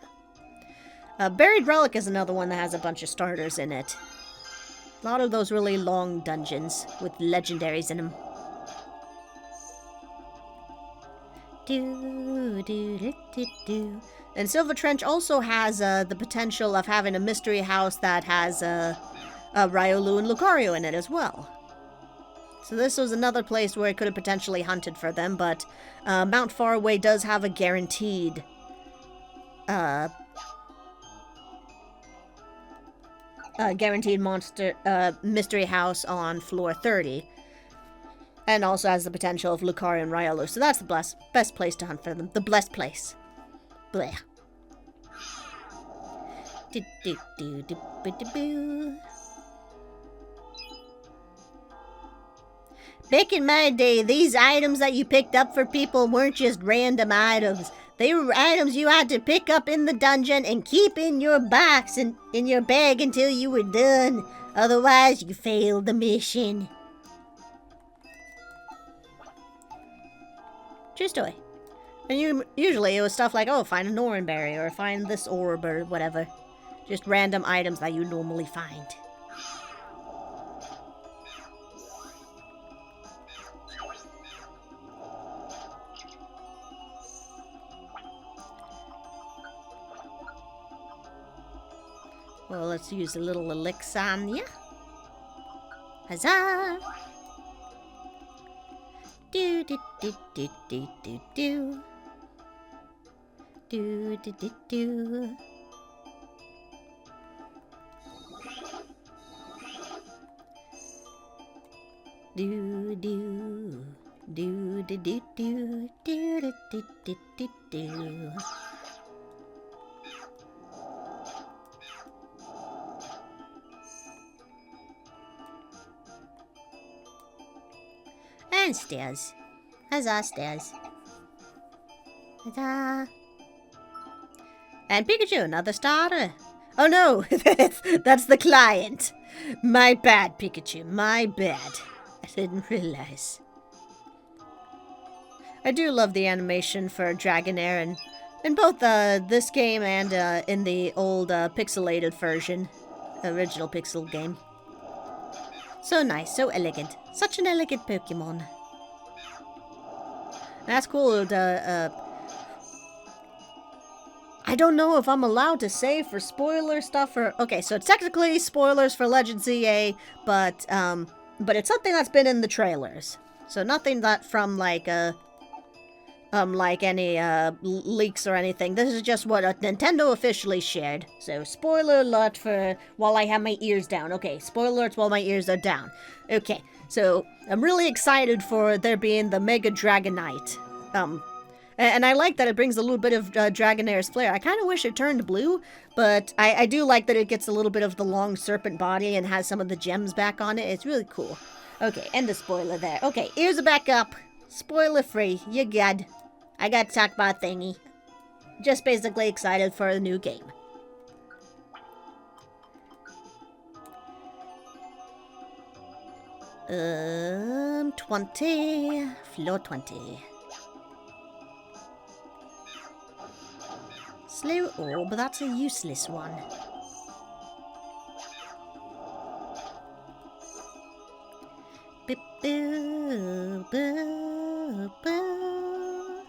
Buried Relic is another one that has a bunch of starters in it. A lot of those really long dungeons with legendaries in them. And Silver Trench also has the potential of having a mystery house that has Riolu and Lucario in it as well. So this was another place where I could have potentially hunted for them, but Mount Faraway does have a guaranteed monster mystery house on floor 30. And also has the potential of Lucario and Riolu. So that's the best place to hunt for them. The blessed place. Bleh. Back in my day, these items that you picked up for people weren't just random items. They were items you had to pick up in the dungeon and keep in your box and in your bag until you were done. Otherwise, you failed the mission. True story. And usually it was stuff like, oh, find an Oranberry, or find this orb, or whatever. Just random items that you normally find. Well, let's use a little elixir on ya. Huzzah! Do do do do do do do. Do do do do. Do do do do do do do do do do do. And stairs. Huzzah, stairs. Huzzah. And Pikachu, another starter. Oh no, that's the client. My bad, Pikachu, my bad. I didn't realize. I do love the animation for Dragonair, and in both this game and in the old pixelated version. original Pixel game. So nice, so elegant. Such an elegant Pokemon. That's cool. I don't know if I'm allowed to say for spoiler stuff or... Okay, so it's technically spoilers for Legend ZA, but it's something that's been in the trailers. So nothing that from, like any, leaks or anything. This is just what Nintendo officially shared. So, spoiler alert for while I have my ears down. Okay, spoiler alerts while my ears are down. Okay, so, I'm really excited for there being the Mega Dragonite. And I like that it brings a little bit of Dragonair's flair. I kind of wish it turned blue, but I do like that it gets a little bit of the long serpent body and has some of the gems back on it. It's really cool. Okay, end the spoiler there. Okay, ears are back up. Spoiler free. You're good. I got to talk about thingy. Just basically excited for a new game. 20. Floor 20. Slow orb, but that's a useless one. Beep, boo, boo, boo.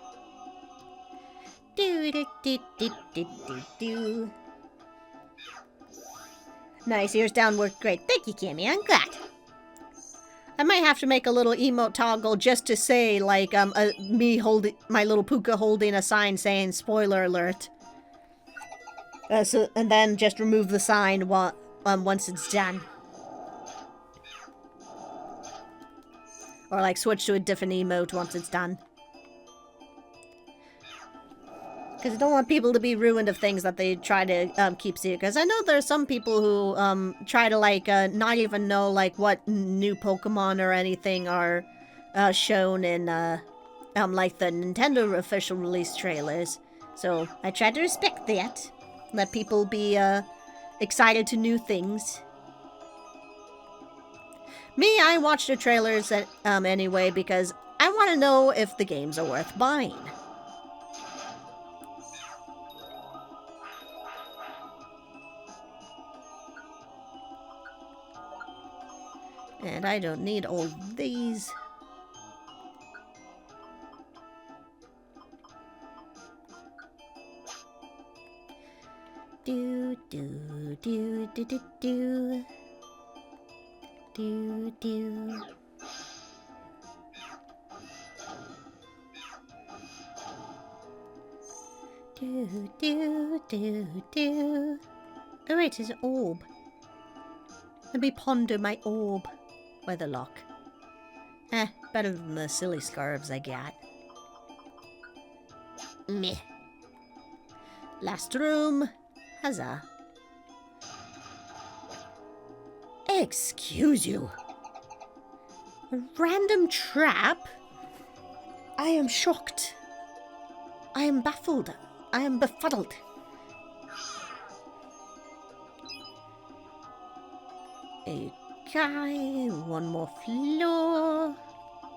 Do, do, do, do, do, do, do. Nice, ears down worked great. Thank you, Kimmy. I'm glad. I might have to make a little emote toggle just to say, like, me holding my little Puka holding a sign saying "spoiler alert." And then just remove the sign once it's done. Or, like, switch to a different emote once it's done. Because I don't want people to be ruined of things that they try to keep secret. Because I know there are some people who try to, like, not even know, like, what new Pokemon or anything are shown in, like, the Nintendo official release trailers. So, I try to respect that. Let people be excited to new things. Me, I watch the trailers anyway because I want to know if the games are worth buying. And I don't need all these. Do do do do do do do do. Do do do do. Oh wait, it's an orb. Let me ponder my orb. Weatherlock. Better than the silly scarves I got. Meh. Last room. Huzzah. Excuse you. A random trap? I am shocked. I am baffled. I am befuddled. Okay, one more floor.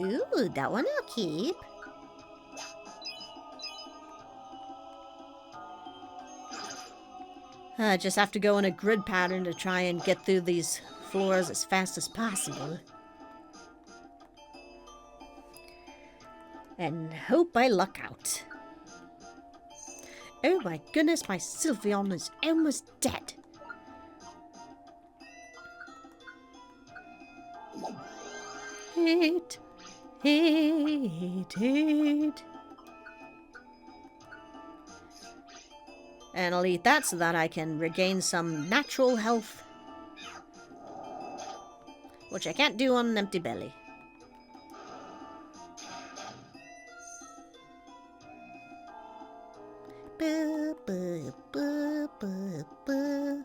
Ooh, that one I'll keep. I just have to go in a grid pattern to try and get through these floors as fast as possible. And hope I luck out. Oh my goodness, my Sylveon is almost dead. Hit. And I'll eat that so that I can regain some natural health. Which I can't do on an empty belly. Boo, boo, boo, boo, boo.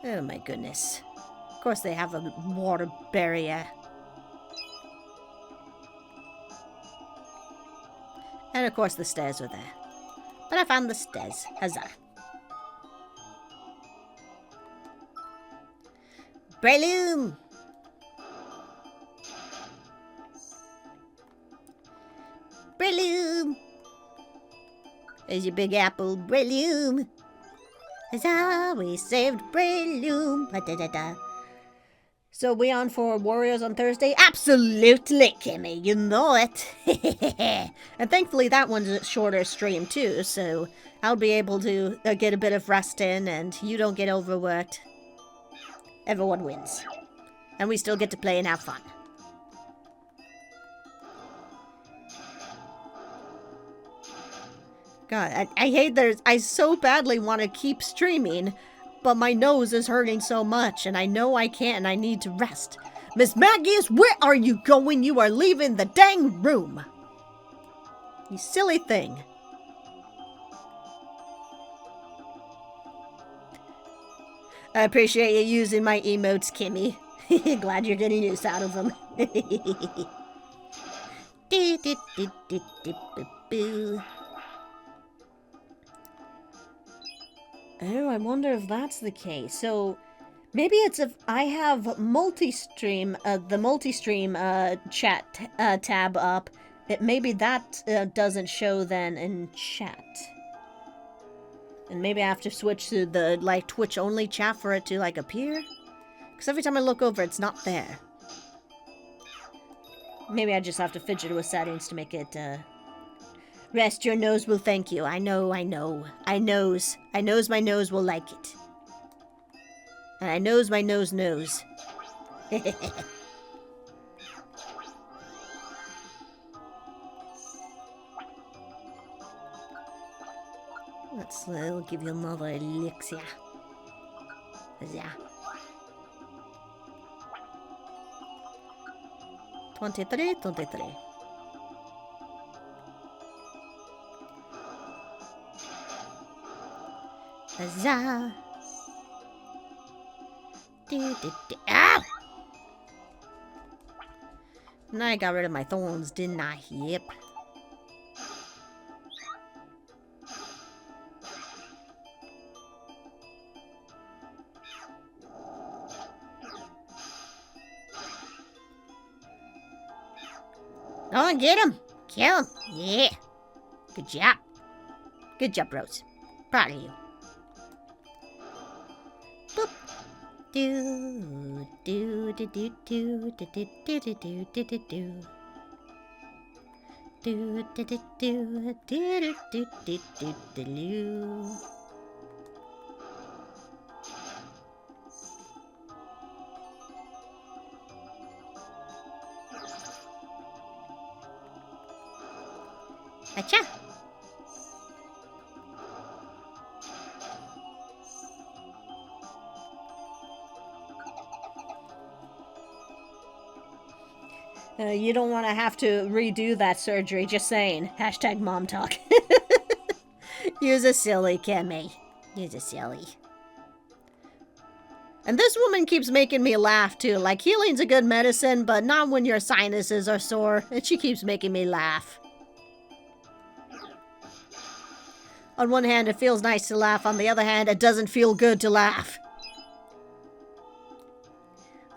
Oh my goodness. Of course they have a water barrier. And of course the stairs were there. But I found the stairs. Huzzah. Breloom! Breloom! There's your big apple, Breloom. Huzzah, we saved Breloom. Ba-da-da-da. So we on for Warriors on Thursday? Absolutely, Kimmy, you know it. And thankfully that one's a shorter stream too, so I'll be able to get a bit of rest in and you don't get overworked. Everyone wins. And we still get to play and have fun. God, I hate there's... I so badly want to keep streaming, but my nose is hurting so much, and I know I can't, and I need to rest. Miss Maggies, where are you going? You are leaving the dang room. You silly thing. I appreciate you using my emotes, Kimmy. Glad you're getting use out of them. Oh, I wonder if that's the case. So, maybe it's if I have multi-stream, the multi-stream chat tab up, maybe that doesn't show then in chat. And maybe I have to switch to the, like, Twitch-only chat for it to, like, appear? Because every time I look over, it's not there. Maybe I just have to fidget with settings to make it, Rest your nose will thank you. I know. I knows my nose will like it. And I knows my nose knows. I'll give you another elixir. Yeah. 23. Huzzah! Ow! And I got rid of my thorns, didn't I? Yep. Go on, get him! Kill him! Yeah! Good job. Good job, Rose. Proud of you. Boop. Do do do do do do do do do do do do do. Do do do do do do do do do. Acha. You don't want to have to redo that surgery, just saying. Hashtag mom talk. You're a silly, Kimmy. You're a silly. And this woman keeps making me laugh, too. Like, healing's a good medicine, but not when your sinuses are sore. And she keeps making me laugh. On one hand, it feels nice to laugh. On the other hand, it doesn't feel good to laugh.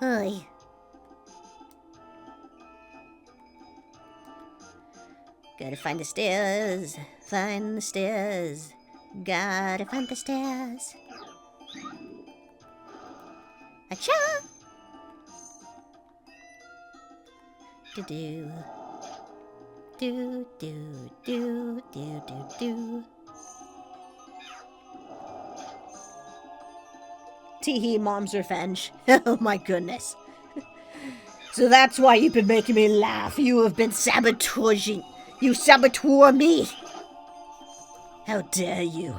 Oy. Gotta find the stairs. Find the stairs. Gotta find the stairs. Acha! Do-do. Do-do-do-do-do-do. Teehee, mom's revenge. Oh my goodness. So that's why you've been making me laugh. You have been sabotaging. You saboteur me. How dare you.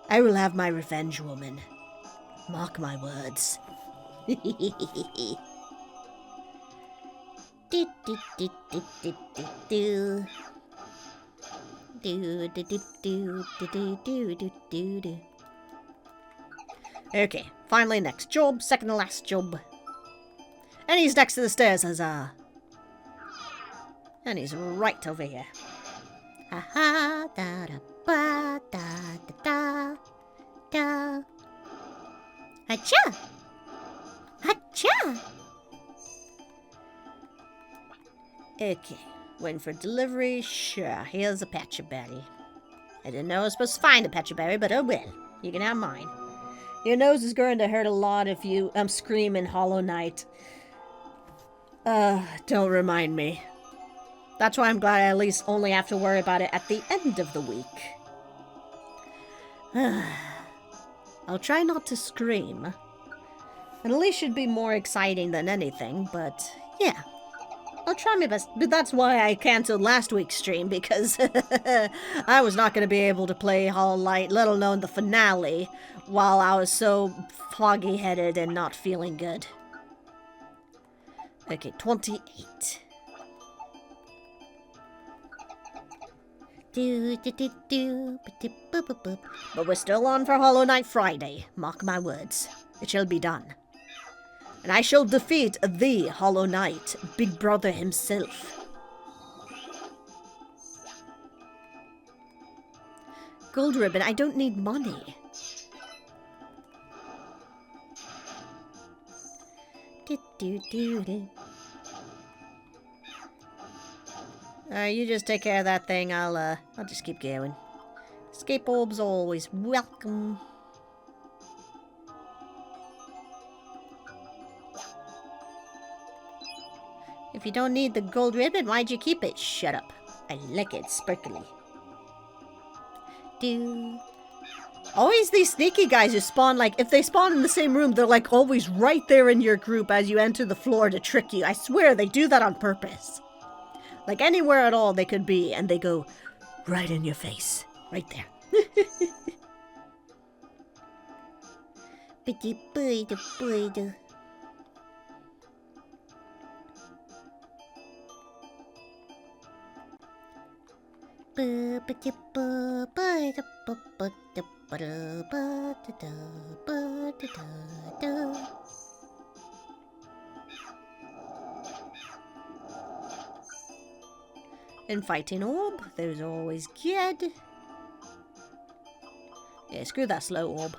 I will have my revenge, woman. Mark my words. Do do do do do do do. Do do do do do do do do do. Okay, finally next job, second to last job. And he's next to the stairs, huzzah. And he's right over here. Ha ha da da ba da da da da. Hacha! Hacha! Okay, Waiting for delivery. Sure, here's a Pecha Berry. I didn't know I was supposed to find a Pecha Berry, but oh well. You can have mine. Your nose is going to hurt a lot if you scream in Hollow Knight. Don't remind me. That's why I'm glad I at least only have to worry about it at the end of the week. I'll try not to scream. And at least should be more exciting than anything, but yeah. I'll try my best. But that's why I canceled last week's stream, because I was not going to be able to play Hollow Knight, let alone the finale, while I was so foggy-headed and not feeling good. Okay, 28. But we're still on for Hollow Knight Friday. Mark my words. It shall be done. And I shall defeat the Hollow Knight, Big Brother himself. Gold ribbon, I don't need money. You just take care of that thing. I'll just keep going. Escape orbs always welcome. If you don't need the gold ribbon, why'd you keep it? Shut up. I like it sparkly. Always these sneaky guys who spawn, like, if they spawn in the same room, they're, like, always right there in your group as you enter the floor to trick you. I swear, they do that on purpose. Like, anywhere at all they could be, and they go right in your face. Right there. Infighting orb, those are always good. Yeah, screw that slow orb.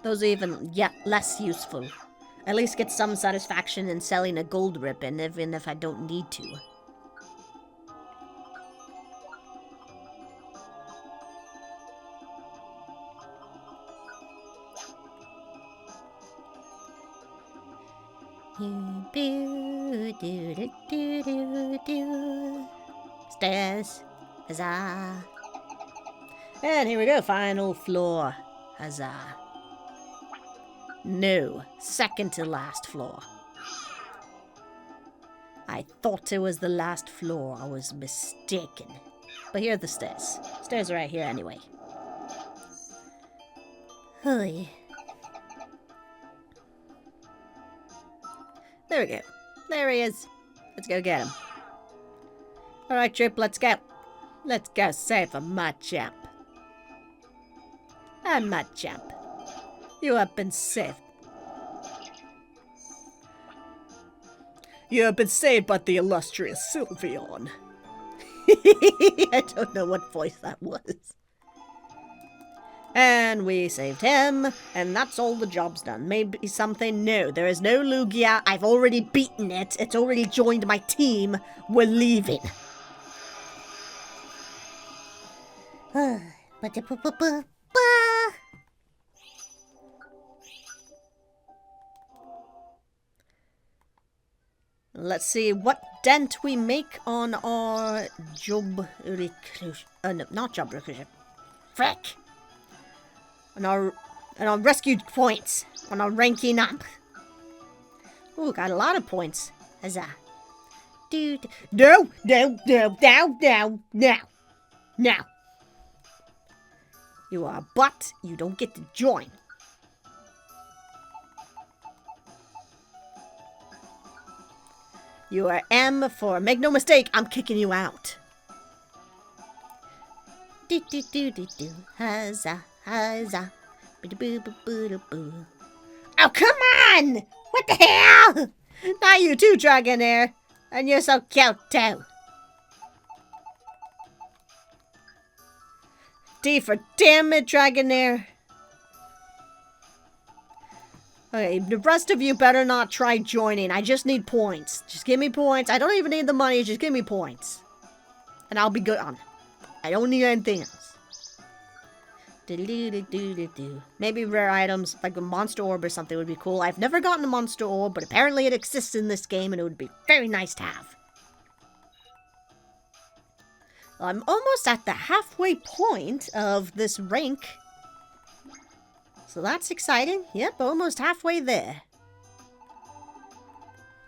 Those are even yet less useful. At least get some satisfaction in selling a gold ribbon, even if I don't need to. Stairs. Huzzah. And here we go, final floor. Huzzah. No, second to last floor. I thought it was the last floor. I was mistaken. But here are the stairs. Stairs are right here anyway. Hey. There we go. There he is. Let's go get him. Alright, Trip, let's go. Let's go save my champ. And my champ. You have been saved. You have been saved by the illustrious Sylveon. I don't know what voice that was. And we saved him, and that's all the job's done. Maybe something new. There is no Lugia. I've already beaten it. It's already joined my team. We're leaving. Let's see what dent we make on our job recruitment. No, not job recruitment. Frick! On our rescue points. On our ranking up. Ooh, got a lot of points. Huzzah. Dude. No. You are a butt. You don't get to join. You are M for make no mistake, I'm kicking you out. Huzzah, huzzah. Oh, come on! What the hell? Not you too, Dragonair. And you're so cute too. D for damn it, Dragonair. Okay, the rest of you better not try joining. I just need points. Just give me points. I don't even need the money. Just give me points. And I'll be good on it. I don't need anything else. Maybe rare items, like a monster orb or something would be cool. I've never gotten a monster orb, but apparently it exists in this game and it would be very nice to have. I'm almost at the halfway point of this rank. So that's exciting. Yep, almost halfway there.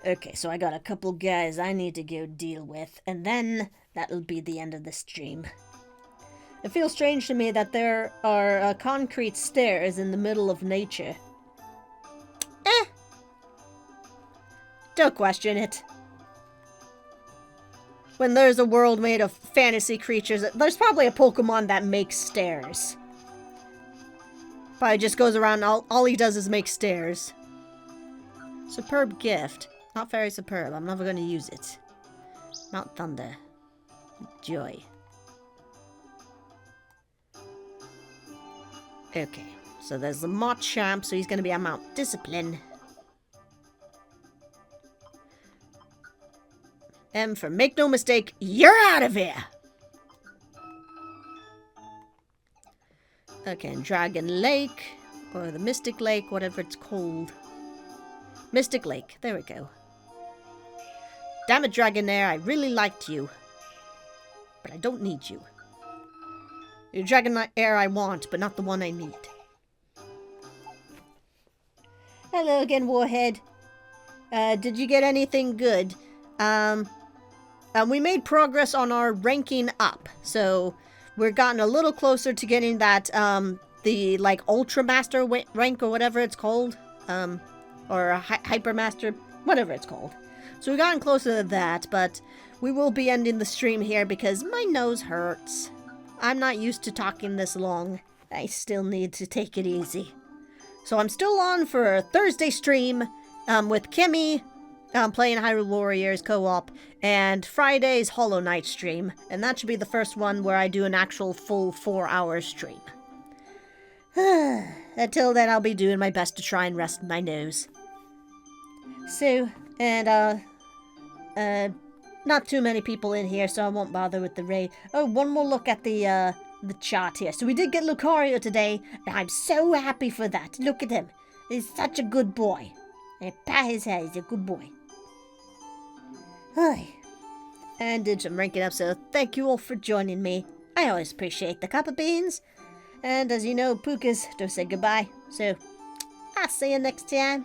Okay, so I got a couple guys I need to go deal with, and then that'll be the end of the stream. It feels strange to me that there are concrete stairs in the middle of nature. Don't question it. When there's a world made of fantasy creatures, there's probably a Pokemon that makes stairs. Probably just goes around, all he does is make stairs. Superb gift. Not very superb. I'm never going to use it. Mount Thunder. Joy. Okay, so there's the Machamp, so he's going to be on Mount Discipline. M for make no mistake, you're out of here! Okay, and Dragon Lake, or the Mystic Lake, whatever it's called. Mystic Lake, there we go. Damn it, Dragonair, I really liked you. But I don't need you. You're Dragonair I want, but not the one I need. Hello again, Warhead. Did you get anything good? We made progress on our ranking up, so we're gotten a little closer to getting that, the, like, Ultra Master rank or whatever it's called, or Hyper Master, whatever it's called. So we've gotten closer to that, but we will be ending the stream here because my nose hurts. I'm not used to talking this long. I still need to take it easy. So I'm still on for a Thursday stream, with Kimmy, playing Hyrule Warriors co-op, and Friday's Hollow Knight stream, and that should be the first one where I do an actual full 4-hour stream. Until then, I'll be doing my best to try and rest my nose. So, and, not too many people in here, so I won't bother with the raid. Oh, one more look at the chart here. So we did get Lucario today, and I'm so happy for that. Look at him. He's such a good boy. And pat his head, he's a good boy. Hi. And did some ranking up, so thank you all for joining me. I always appreciate the cup of beans. And as you know, Pukas don't say goodbye, so I'll see you next time.